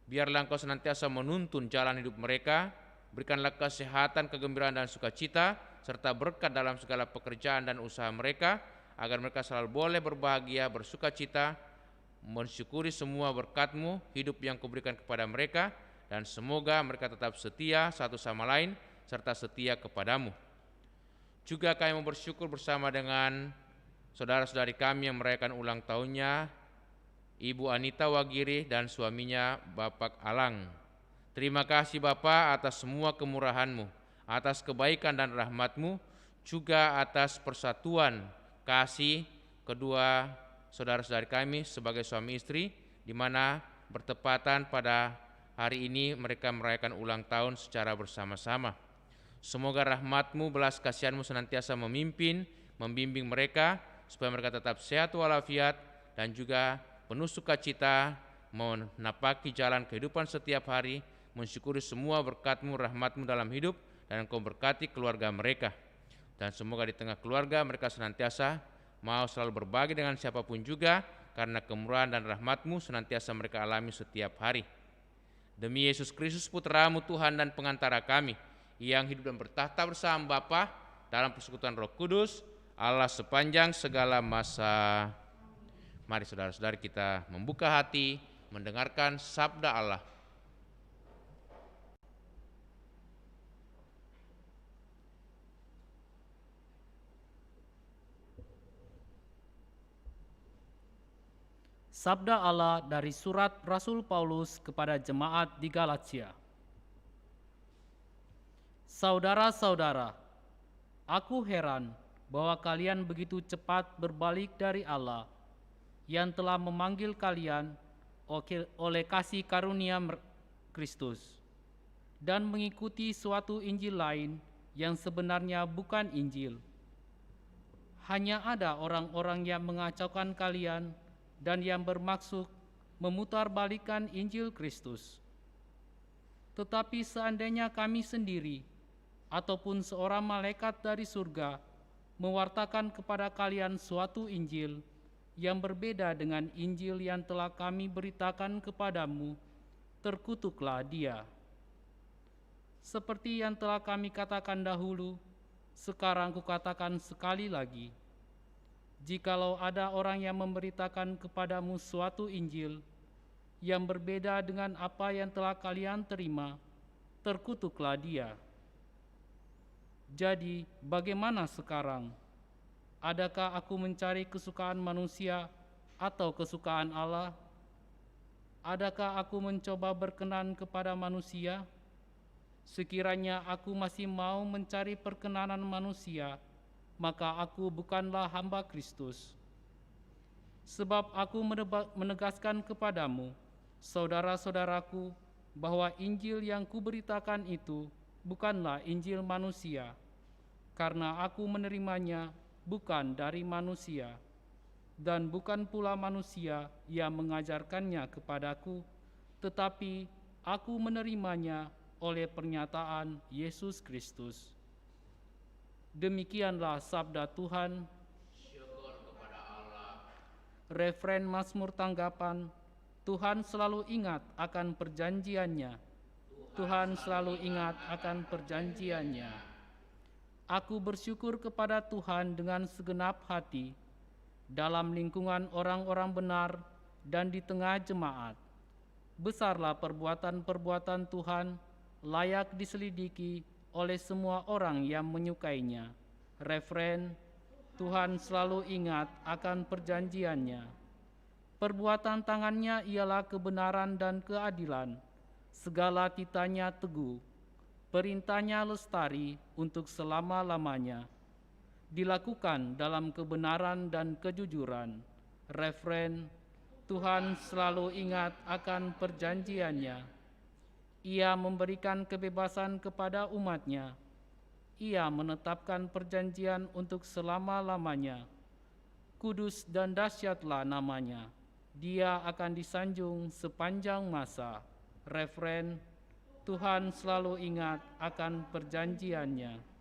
Biarlah Engkau senantiasa menuntun jalan hidup mereka, berikanlah kesehatan, kegembiraan dan sukacita, serta berkat dalam segala pekerjaan dan usaha mereka, agar mereka selalu boleh berbahagia, bersukacita, mensyukuri semua berkat-Mu, hidup yang Kau berikan kepada mereka, dan semoga mereka tetap setia satu sama lain, serta setia kepadamu. Juga kami mau bersyukur bersama dengan saudara-saudari kami yang merayakan ulang tahunnya, Ibu Anita Wagiri dan suaminya Bapak Alang. Terima kasih Bapa atas semua kemurahan-Mu, atas kebaikan dan rahmat-Mu, juga atas persatuan kasih kedua saudara-saudari kami sebagai suami istri, di mana bertepatan pada hari ini mereka merayakan ulang tahun secara bersama-sama. Semoga rahmat-Mu, belas kasihan-Mu senantiasa memimpin, membimbing mereka, supaya mereka tetap sehat walafiat dan juga penuh sukacita menapaki jalan kehidupan setiap hari mensyukuri semua berkat-Mu, rahmat-Mu dalam hidup, dan Engkau berkati keluarga mereka. Dan semoga di tengah keluarga mereka senantiasa mau selalu berbagi dengan siapapun juga, karena kemurahan dan rahmat-Mu senantiasa mereka alami setiap hari. Demi Yesus Kristus Putra-Mu Tuhan dan pengantara kami, yang hidup dan bertahta bersama Bapa dalam persekutuan Roh Kudus, Allah sepanjang segala masa. Mari saudara-saudari kita membuka hati, mendengarkan sabda Allah. Sabda Allah dari surat Rasul Paulus kepada jemaat di Galatia. Saudara-saudara, aku heran bahwa kalian begitu cepat berbalik dari Allah yang telah memanggil kalian oleh kasih karunia Kristus dan mengikuti suatu Injil lain yang sebenarnya bukan Injil. Hanya ada orang-orang yang mengacaukan kalian dan yang bermaksud memutarbalikkan Injil Kristus. Tetapi seandainya kami sendiri ataupun seorang malaikat dari surga mewartakan kepada kalian suatu Injil yang berbeda dengan Injil yang telah kami beritakan kepadamu, terkutuklah dia. Seperti yang telah kami katakan dahulu, sekarang kukatakan sekali lagi, jikalau ada orang yang memberitakan kepadamu suatu Injil yang berbeda dengan apa yang telah kalian terima, terkutuklah dia. Jadi, bagaimana sekarang? Adakah aku mencari kesukaan manusia atau kesukaan Allah? Adakah aku mencoba berkenan kepada manusia? Sekiranya aku masih mau mencari perkenanan manusia, maka aku bukanlah hamba Kristus. Sebab aku menegaskan kepadamu, saudara-saudaraku, bahwa Injil yang kuberitakan itu bukanlah Injil manusia, karena aku menerimanya bukan dari manusia, dan bukan pula manusia yang mengajarkannya kepadaku, tetapi aku menerimanya oleh pernyataan Yesus Kristus. Demikianlah sabda Tuhan. Syukur kepada Allah. Refren Mazmur tanggapan, Tuhan selalu ingat akan perjanjiannya. Tuhan selalu ingat akan perjanjiannya. Aku bersyukur kepada Tuhan dengan segenap hati, dalam lingkungan orang-orang benar dan di tengah jemaat. Besarlah perbuatan-perbuatan Tuhan, layak diselidiki oleh semua orang yang menyukainya. Refren, Tuhan selalu ingat akan perjanjiannya. Perbuatan tangannya ialah kebenaran dan keadilan. Segala titanya teguh. Perintahnya lestari untuk selama-lamanya. Dilakukan dalam kebenaran dan kejujuran. Refren, Tuhan selalu ingat akan perjanjiannya. Ia memberikan kebebasan kepada umatnya. Ia menetapkan perjanjian untuk selama-lamanya. Kudus dan dahsyatlah namanya. Dia akan disanjung sepanjang masa. Refren, Tuhan selalu ingat akan perjanjiannya.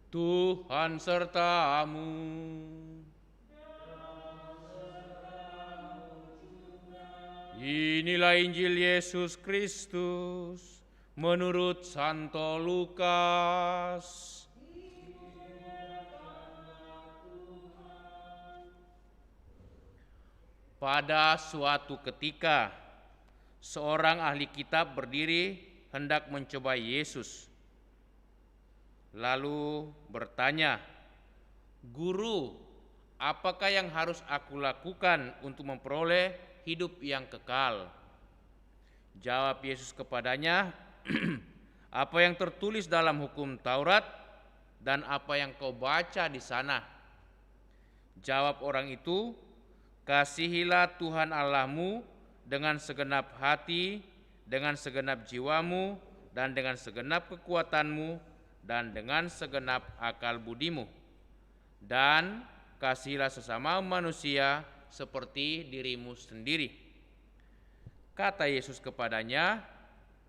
Tuhan sertamu. Inilah Injil Yesus Kristus menurut Santo Lukas. Pada suatu ketika, seorang ahli kitab berdiri hendak mencoba Yesus. Lalu bertanya, "Guru, apakah yang harus aku lakukan untuk memperoleh hidup yang kekal?" Jawab Yesus kepadanya, "Apa yang tertulis dalam hukum Taurat dan apa yang kau baca di sana?" Jawab orang itu, "Kasihilah Tuhan Allahmu dengan segenap hati, dengan segenap jiwamu, dan dengan segenap kekuatanmu, dan dengan segenap akal budimu. dan kasihilah sesama manusia seperti dirimu sendiri. Kata Yesus kepadanya,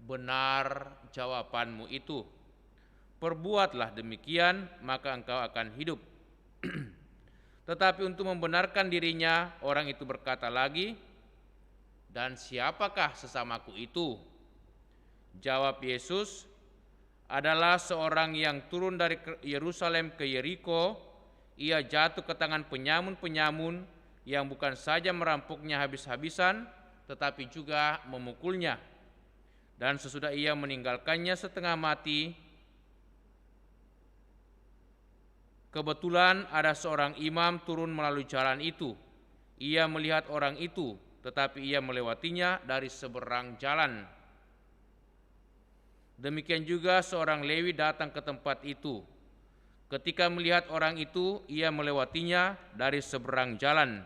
benar jawabanmu itu. Perbuatlah demikian, maka engkau akan hidup. Tetapi untuk membenarkan dirinya, orang itu berkata lagi, dan siapakah sesamaku itu? Jawab Yesus, adalah seorang yang turun dari Yerusalem ke Yeriko. Ia jatuh ke tangan penyamun-penyamun yang bukan saja merampoknya habis-habisan, tetapi juga memukulnya. Dan sesudah ia meninggalkannya setengah mati, kebetulan ada seorang imam turun melalui jalan itu. Ia melihat orang itu, tetapi ia melewatinya dari seberang jalan. Demikian juga seorang Lewi datang ke tempat itu. Ketika melihat orang itu, ia melewatinya dari seberang jalan.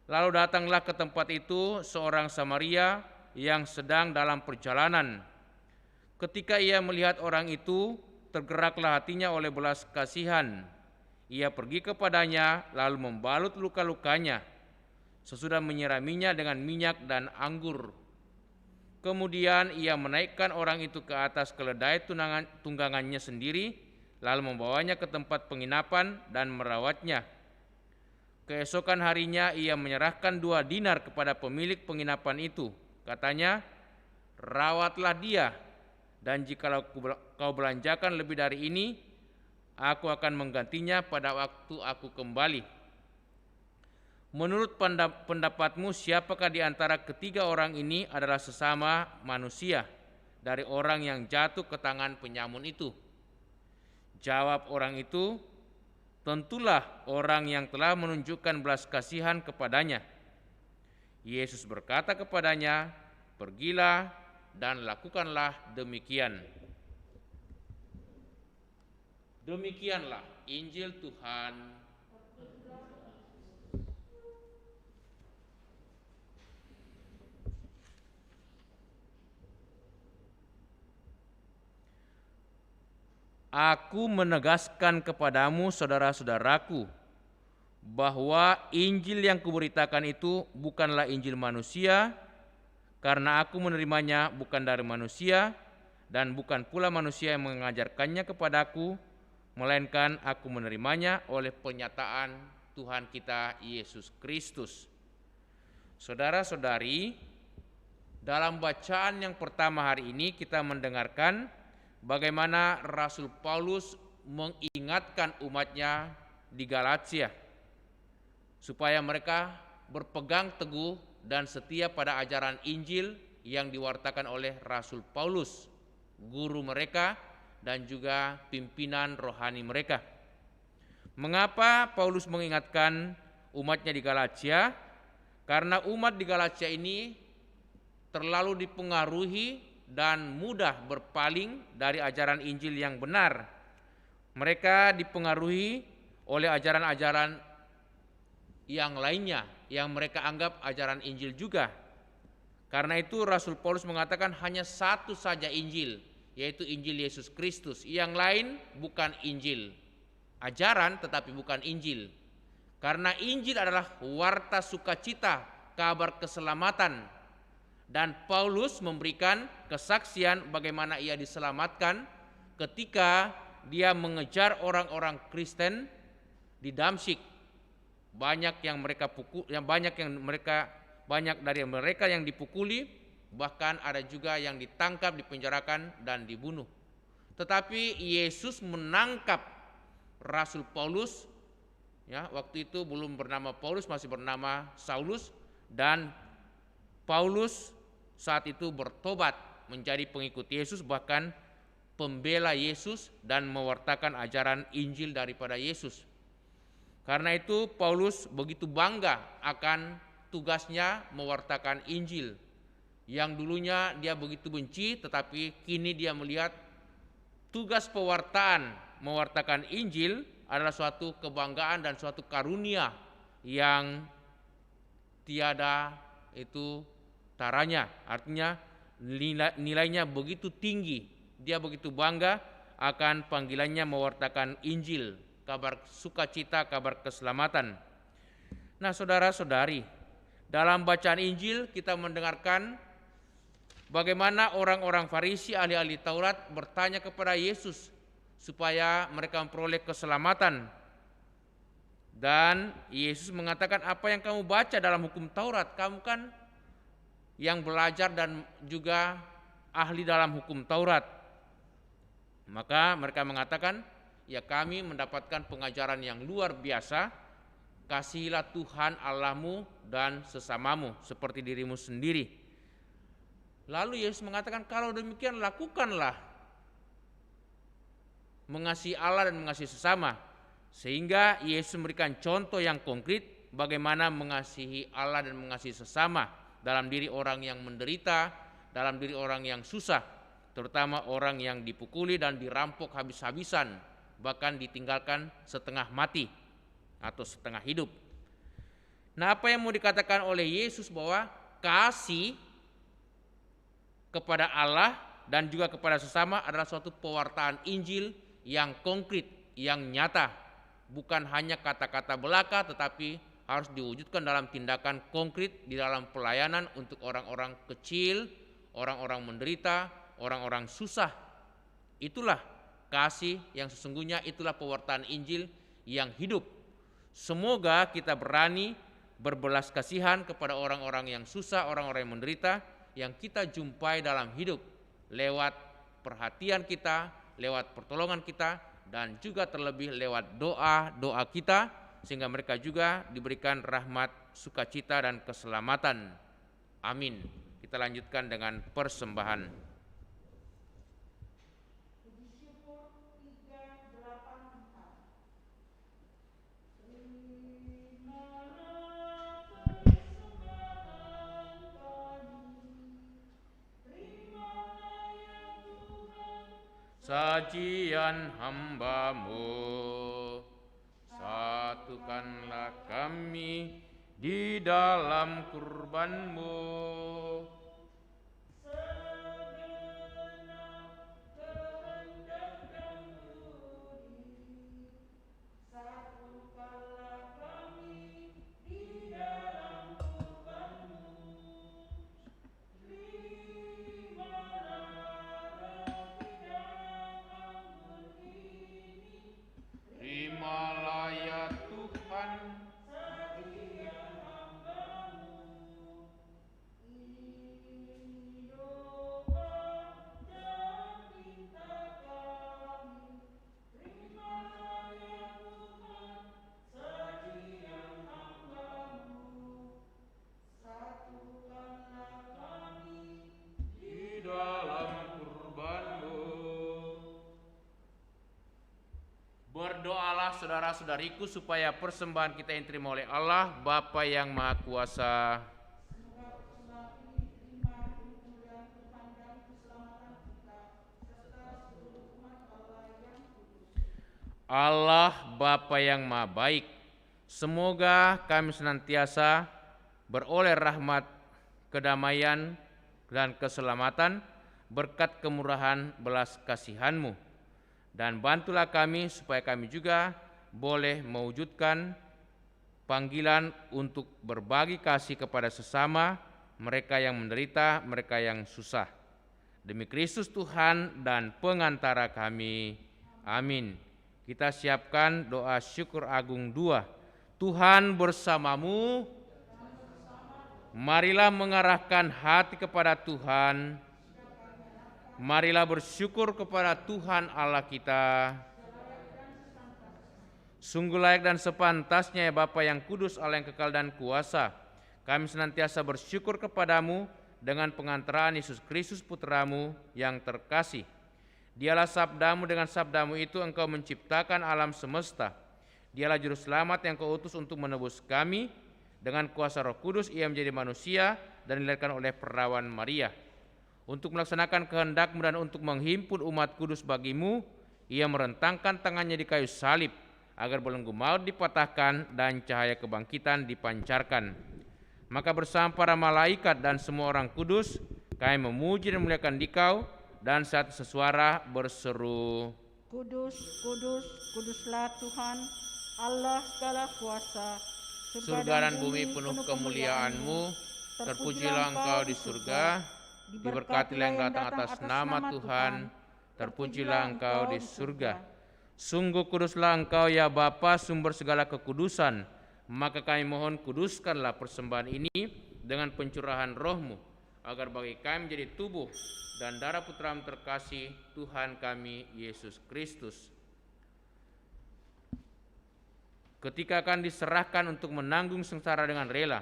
Lalu datanglah ke tempat itu seorang Samaria yang sedang dalam perjalanan. Ketika ia melihat orang itu, tergeraklah hatinya oleh belas kasihan. Ia pergi kepadanya, lalu membalut luka-lukanya. Sesudah menyiraminya dengan minyak dan anggur. Kemudian ia menaikkan orang itu ke atas keledai tunggangannya sendiri, lalu membawanya ke tempat penginapan dan merawatnya. Keesokan harinya ia menyerahkan 2 dinar kepada pemilik penginapan itu. Katanya, rawatlah dia, dan jikalau kau belanjakan lebih dari ini, aku akan menggantinya pada waktu aku kembali. Menurut pendapatmu, siapakah di antara ketiga orang ini adalah sesama manusia dari orang yang jatuh ke tangan penyamun itu? Jawab orang itu, tentulah orang yang telah menunjukkan belas kasihan kepadanya. Yesus berkata kepadanya, pergilah dan lakukanlah demikian. Demikianlah Injil Tuhan. Aku menegaskan kepadamu, saudara-saudaraku, bahwa Injil yang kuberitakan itu bukanlah Injil manusia, karena aku menerimanya bukan dari manusia, dan bukan pula manusia yang mengajarkannya kepadaku, melainkan aku menerimanya oleh penyataan Tuhan kita Yesus Kristus. Saudara-saudari, dalam bacaan yang pertama hari ini kita mendengarkan bagaimana Rasul Paulus mengingatkan umatnya di Galatia supaya mereka berpegang teguh dan setia pada ajaran Injil yang diwartakan oleh Rasul Paulus, guru mereka dan juga pimpinan rohani mereka. Mengapa Paulus mengingatkan umatnya di Galatia? Karena umat di Galatia ini terlalu dipengaruhi dan mudah berpaling dari ajaran Injil yang benar. Mereka dipengaruhi oleh ajaran-ajaran yang lainnya yang mereka anggap ajaran Injil juga. Karena itu Rasul Paulus mengatakan hanya satu saja Injil, yaitu Injil Yesus Kristus. Yang lain bukan Injil. Ajaran tetapi bukan Injil. Karena Injil adalah warta sukacita, kabar keselamatan. Dan Paulus memberikan kesaksian bagaimana ia diselamatkan ketika dia mengejar orang-orang Kristen di Damsyik. Banyak dari mereka yang dipukuli, bahkan ada juga yang ditangkap, dipenjarakan dan dibunuh. Tetapi Yesus menangkap Rasul Paulus, ya, waktu itu belum bernama Paulus, masih bernama Saulus, dan Paulus saat itu bertobat menjadi pengikut Yesus, bahkan pembela Yesus dan mewartakan ajaran Injil daripada Yesus. Karena itu Paulus begitu bangga akan tugasnya mewartakan Injil. Yang dulunya dia begitu benci, tetapi kini dia melihat tugas mewartakan Injil adalah suatu kebanggaan dan suatu karunia yang tiada itu taranya. Artinya nilainya begitu tinggi. Dia begitu bangga akan panggilannya mewartakan Injil. kabar sukacita, kabar keselamatan. Nah, saudara-saudari, dalam bacaan Injil kita mendengarkan bagaimana orang-orang Farisi, ahli-ahli Taurat bertanya kepada Yesus supaya mereka memperoleh keselamatan. Dan Yesus mengatakan, apa yang kamu baca dalam hukum Taurat? Kamu kan yang belajar dan juga ahli dalam hukum Taurat. Maka mereka mengatakan, ya kami mendapatkan pengajaran yang luar biasa, kasihilah Tuhan Allahmu dan sesamamu seperti dirimu sendiri. Lalu Yesus mengatakan, kalau demikian lakukanlah mengasihi Allah dan mengasihi sesama. Sehingga Yesus memberikan contoh yang konkret bagaimana mengasihi Allah dan mengasihi sesama dalam diri orang yang menderita, dalam diri orang yang susah, terutama orang yang dipukuli dan dirampok habis-habisan, bahkan ditinggalkan setengah mati atau setengah hidup. Nah, apa yang mau dikatakan oleh Yesus bahwa kasih kepada Allah dan juga kepada sesama adalah suatu pewartaan Injil yang konkret, yang nyata. Bukan hanya kata-kata belaka, tetapi harus diwujudkan dalam tindakan konkret di dalam pelayanan untuk orang-orang kecil, orang-orang menderita, orang-orang susah. Itulah kasih yang sesungguhnya, itulah pewartaan Injil yang hidup. Semoga kita berani berbelas kasihan kepada orang-orang yang susah, orang-orang yang menderita, yang kita jumpai dalam hidup lewat perhatian kita, lewat pertolongan kita, dan juga terlebih lewat doa-doa kita, sehingga mereka juga diberikan rahmat, sukacita, dan keselamatan. Amin. Kita lanjutkan dengan persembahan. Sajian hamba-Mu, satukanlah kami di dalam kurban-Mu. Berdoalah saudara-saudariku supaya persembahan kita yang diterima oleh Allah Bapa yang Maha Kuasa, Allah Bapa yang Maha Baik, semoga kami senantiasa beroleh rahmat, kedamaian, dan keselamatan berkat kemurahan belas kasihan-Mu. Dan bantulah kami supaya kami juga boleh mewujudkan panggilan untuk berbagi kasih kepada sesama, mereka yang menderita, mereka yang susah. Demi Kristus Tuhan dan pengantara kami. Amin. Kita siapkan doa syukur agung 2. Tuhan bersamamu. Marilah mengarahkan hati kepada Tuhan. Marilah bersyukur kepada Tuhan Allah kita. Sungguh layak dan sepantasnya ya Bapa yang kudus, Allah yang kekal dan kuasa, kami senantiasa bersyukur kepadamu dengan pengantaraan Yesus Kristus Putramu yang terkasih. Dialah sabdamu, dengan sabdamu itu engkau menciptakan alam semesta. Dialah juru selamat yang kau utus untuk menebus kami. Dengan kuasa Roh Kudus ia menjadi manusia dan dilahirkan oleh perawan Maria. Untuk melaksanakan kehendak-Mu dan untuk menghimpun umat kudus bagimu, ia merentangkan tangannya di kayu salib, agar belenggu maut dipatahkan dan cahaya kebangkitan dipancarkan. Maka bersama para malaikat dan semua orang kudus, kami memuji dan memuliakan Dikau, dan saat sesuara berseru, Kudus, kudus, kuduslah Tuhan, Allah segala kuasa. Surga dan bumi penuh kemuliaan-Mu, terpujilah Engkau di surga, diberkatilah yang datang atas nama Tuhan, terpujilah Engkau di surga. Sungguh kuduslah Engkau ya Bapa, sumber segala kekudusan, maka kami mohon kuduskanlah persembahan ini dengan pencurahan Roh-Mu, agar bagi kami menjadi tubuh dan darah Putra-Mu terkasih, Tuhan kami Yesus Kristus. Ketika akan diserahkan untuk menanggung sengsara dengan rela,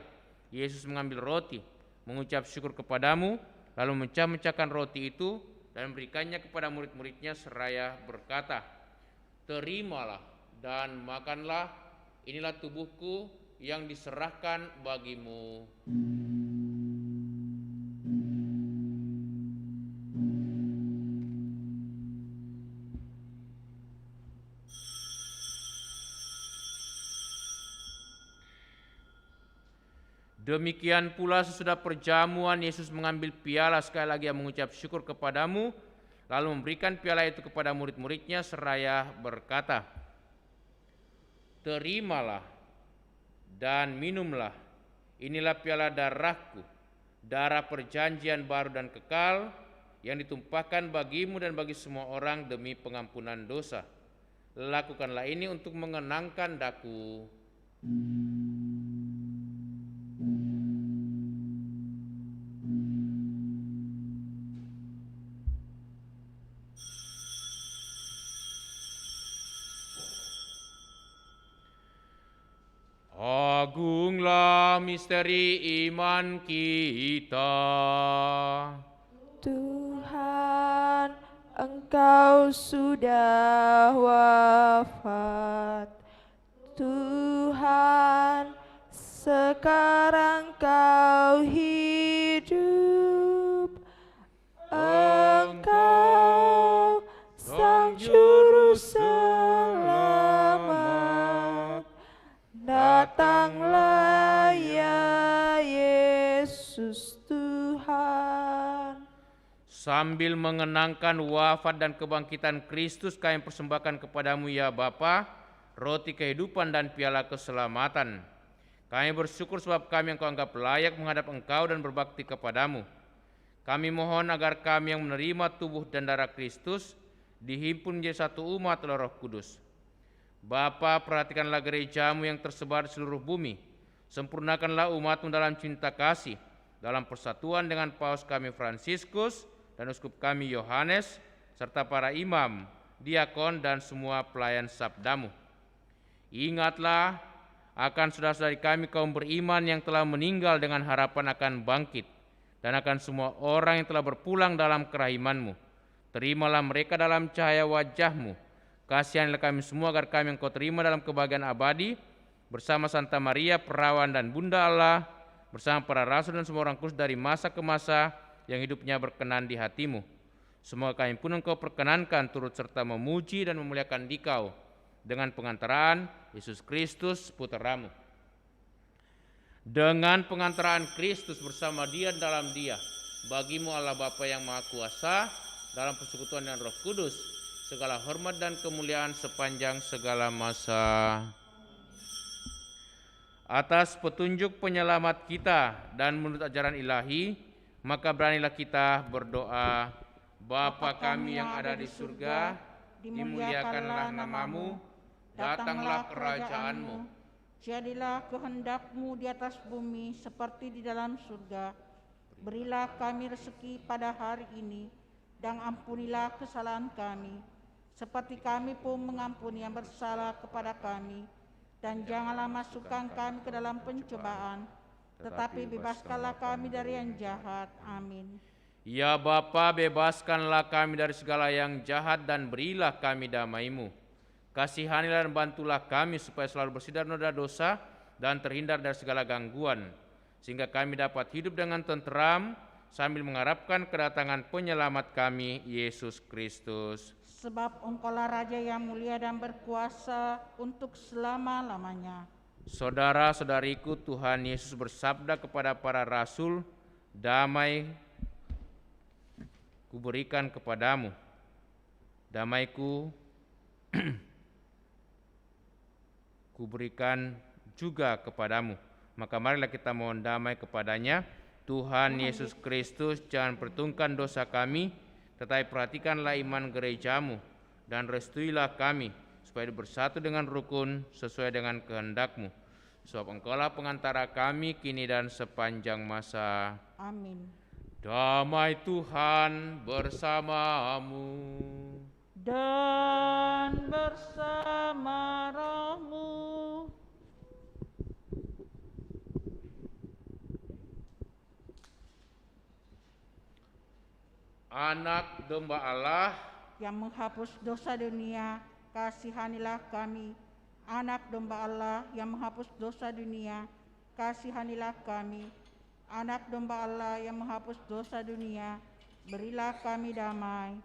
Yesus mengambil roti, mengucap syukur kepadamu, lalu memecah-mecahkan roti itu dan memberikannya kepada murid-muridnya seraya berkata, "Terimalah dan makanlah, inilah tubuhku yang diserahkan bagimu." Demikian pula sesudah perjamuan Yesus mengambil piala, sekali lagi mengucap syukur kepadamu, lalu memberikan piala itu kepada murid-muridnya seraya berkata, "Terimalah dan minumlah, inilah piala darahku, darah perjanjian baru dan kekal, yang ditumpahkan bagimu dan bagi semua orang demi pengampunan dosa. Lakukanlah ini untuk mengenangkan daku." Agunglah misteri iman kita. Tuhan, Engkau sudah wafat. Tuhan, sekarang Kau hidup. Engkau Sang Juru Selamat. Datanglah ya Yesus Tuhan. Sambil mengenangkan wafat dan kebangkitan Kristus, kami persembahkan kepadamu ya Bapa, roti kehidupan dan piala keselamatan. Kami bersyukur sebab kami Engkau anggap layak menghadap Engkau dan berbakti kepadamu. Kami mohon agar kami yang menerima tubuh dan darah Kristus dihimpun menjadi satu umat oleh Roh Kudus. Bapa, perhatikanlah gerejamu yang tersebar di seluruh bumi. Sempurnakanlah umatmu dalam cinta kasih, dalam persatuan dengan Paus kami Fransiskus dan Uskup kami Yohanes, serta para imam, diakon, dan semua pelayan sabdamu. Ingatlah akan saudara-saudari kami kaum beriman yang telah meninggal dengan harapan akan bangkit, dan akan semua orang yang telah berpulang dalam kerahimanmu. Terimalah mereka dalam cahaya wajahmu. Kasihanlah kami semua agar kami Engkau terima dalam kebahagiaan abadi, bersama Santa Maria, Perawan dan Bunda Allah, bersama para rasul dan semua orang kudus dari masa ke masa yang hidupnya berkenan di hatimu. Semoga kami pun Engkau perkenankan turut serta memuji dan memuliakan Dikau dengan pengantaraan Yesus Kristus Putra-Mu. Dengan pengantaraan Kristus bersama Dia dan dalam Dia, bagimu Allah Bapa yang Maha Kuasa, dalam persekutuan dengan Roh Kudus, segala hormat dan kemuliaan sepanjang segala masa. Atas petunjuk penyelamat kita dan menurut ajaran ilahi, maka beranilah kita berdoa. Bapa kami yang ada di surga, dimuliakanlah namamu, datanglah kerajaan-Mu. Jadilah kehendak-Mu di atas bumi seperti di dalam surga. Berilah kami rezeki pada hari ini, dan ampunilah kesalahan kami, seperti kami pun mengampuni yang bersalah kepada kami. Dan janganlah masukkan kami ke dalam pencobaan, tetapi bebaskanlah kami dari yang jahat. Amin. Ya Bapa, bebaskanlah kami dari segala yang jahat dan berilah kami damai-Mu. Kasihanilah dan bantulah kami supaya selalu bersih dari noda dosa dan terhindar dari segala gangguan, sehingga kami dapat hidup dengan tenteram sambil mengharapkan kedatangan penyelamat kami, Yesus Kristus. Sebab Engkaulah Raja yang mulia dan berkuasa untuk selama-lamanya. Saudara-saudariku, Tuhan Yesus bersabda kepada para rasul, "Damai kuberikan kepadamu, damaiku kuberikan juga kepadamu. Maka marilah kita mohon damai kepadanya. Tuhan Yesus Kristus, jangan perhitungkan dosa kami, tetapi perhatikanlah iman gerejamu, dan restuilah kami, supaya bersatu dengan rukun sesuai dengan kehendak-Mu. Sebab Engkaulah pengantara kami kini dan sepanjang masa. Amin. Damai Tuhan bersamamu. Dan bersama rohmu. Anak domba Allah Yang menghapus dosa dunia, kasihanilah kami. Anak domba Allah yang menghapus dosa dunia, kasihanilah kami. Anak domba Allah yang menghapus dosa dunia, berilah kami damai.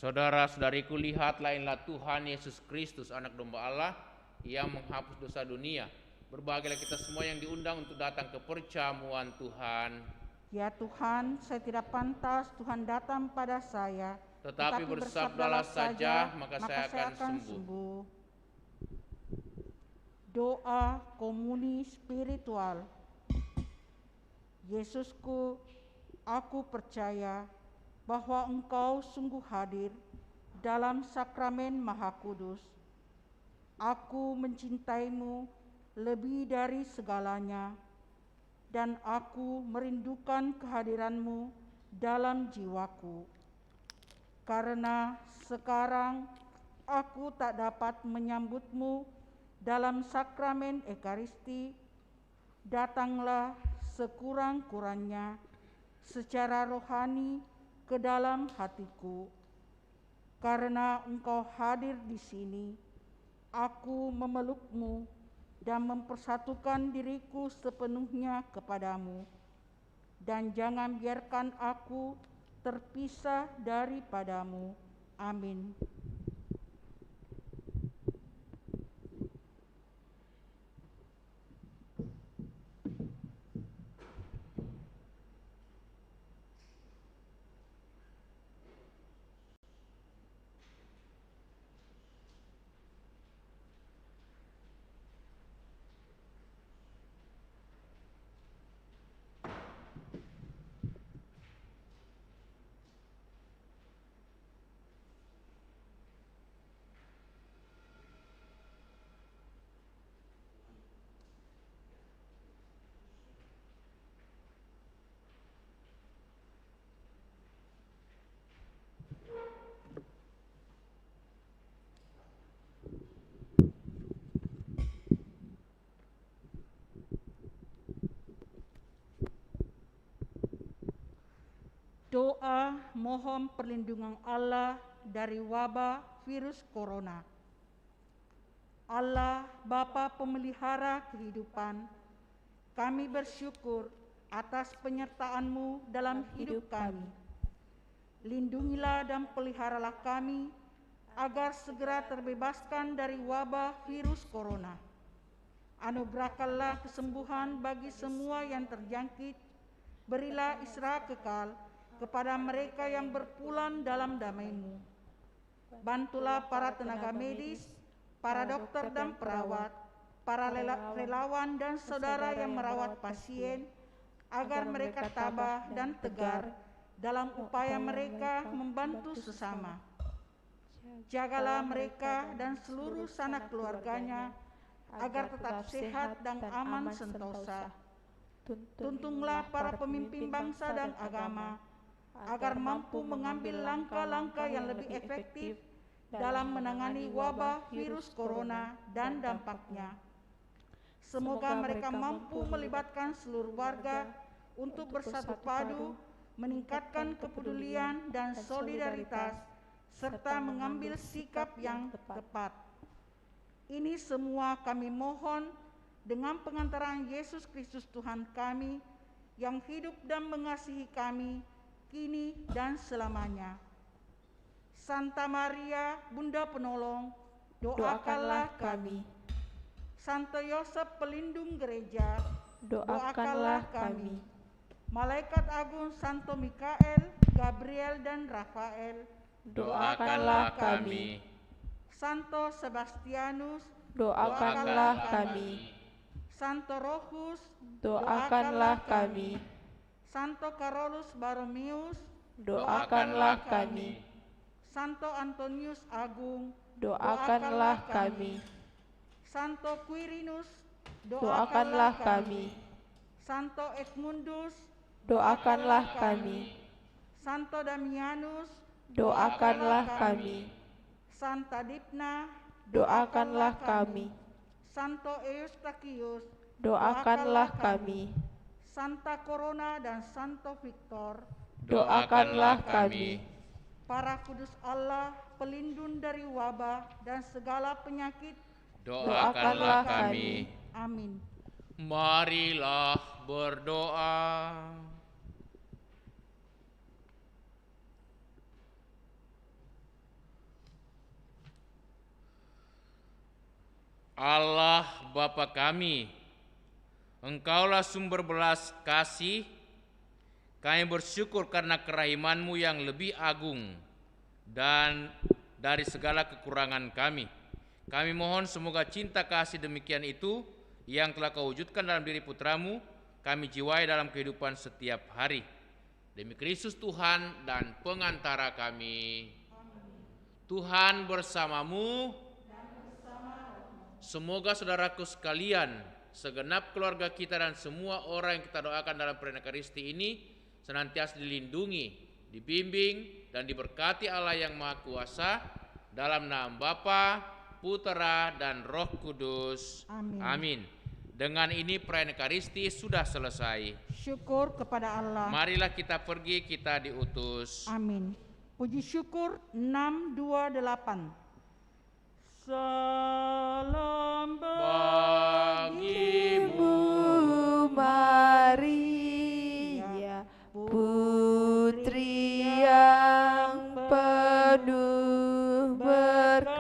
Saudara-saudariku, lihatlah inilah Tuhan Yesus Kristus, anak domba Allah yang menghapus dosa dunia. Berbahagialah kita semua yang diundang untuk datang ke perjamuan Tuhan. Ya Tuhan, saya tidak pantas Tuhan datang pada saya, Tetapi bersabdalah saja, maka saya akan sembuh. Doa komuni spiritual. Yesusku, aku percaya bahwa Engkau sungguh hadir dalam sakramen Maha Kudus. Aku mencintaimu lebih dari segalanya, dan aku merindukan kehadiranmu dalam jiwaku. Karena sekarang aku tak dapat menyambutmu dalam sakramen Ekaristi, datanglah sekurang-kurangnya secara rohani ke dalam hatiku. Karena Engkau hadir di sini, aku memelukmu dan mempersatukan diriku sepenuhnya kepadamu. Dan jangan biarkan aku terpisah daripadamu. Amin. Doa mohon perlindungan Allah dari wabah virus corona. Allah Bapa pemelihara kehidupan, kami bersyukur atas penyertaan-Mu dalam hidup kami. Lindungilah dan peliharalah kami agar segera terbebaskan dari wabah virus corona. Anugerahkanlah kesembuhan bagi semua yang terjangkit. Berilah istirahat kekal kepada mereka yang berpulang dalam damai-Mu. Bantulah para tenaga medis, para dokter dan perawat, para relawan dan saudara yang merawat pasien, agar mereka tabah dan tegar dalam upaya mereka membantu sesama. Jagalah mereka dan seluruh sanak keluarganya, agar tetap sehat dan aman sentosa. Tuntunglah para pemimpin bangsa dan agama, agar mampu mengambil langkah-langkah yang lebih efektif dalam menangani wabah virus corona dan dampaknya. Semoga mereka mampu melibatkan seluruh warga untuk bersatu padu, meningkatkan kepedulian dan solidaritas, serta mengambil sikap yang tepat. Ini semua kami mohon dengan pengantaran Yesus Kristus Tuhan kami, yang hidup dan mengasihi kami kini dan selamanya. Santa Maria, Bunda Penolong, doakanlah kami. Santo Yosef, pelindung gereja, Doakanlah kami. Malaikat agung Santo Mikael, Gabriel dan Rafael, Doakanlah kami. Santo Sebastianus, Doakanlah kami. Santo Rohus, Doakanlah kami. Santo Carolus Borromeus, Doakanlah kami. Santo Antonius Agung, Doakanlah kami. Santo Quirinus, Doakanlah kami. Santo Edmundus, Doakanlah kami. Santo Damianus, Doakanlah kami. Santa Dipna, Doakanlah kami. Santo Eustachius, Doakanlah kami. Santa Corona dan Santo Victor, Doakanlah kami. para kudus Allah, pelindung dari wabah dan segala penyakit, Doakanlah kami. amin. Marilah berdoa. Allah Bapa kami, Engkaulah sumber belas kasih. Kami bersyukur karena kerahiman-Mu yang lebih agung dan dari segala kekurangan kami. Kami mohon semoga cinta kasih demikian itu yang telah Kau wujudkan dalam diri Putra-Mu, kami jiwai dalam kehidupan setiap hari. Demi Kristus Tuhan dan pengantara kami. Tuhan bersamamu. Semoga saudaraku sekalian, segenap keluarga kita dan semua orang yang kita doakan dalam perayaan Ekaristi ini senantiasa dilindungi, dibimbing, dan diberkati Allah yang Maha Kuasa dalam nama Bapa, Putera, dan Roh Kudus. Amin. Amin. Dengan ini perayaan Ekaristi sudah selesai. Syukur kepada Allah. Marilah kita pergi, kita diutus. Amin. Puji syukur 628. Salam Bagimu, Maria, putri yang penuh berkat.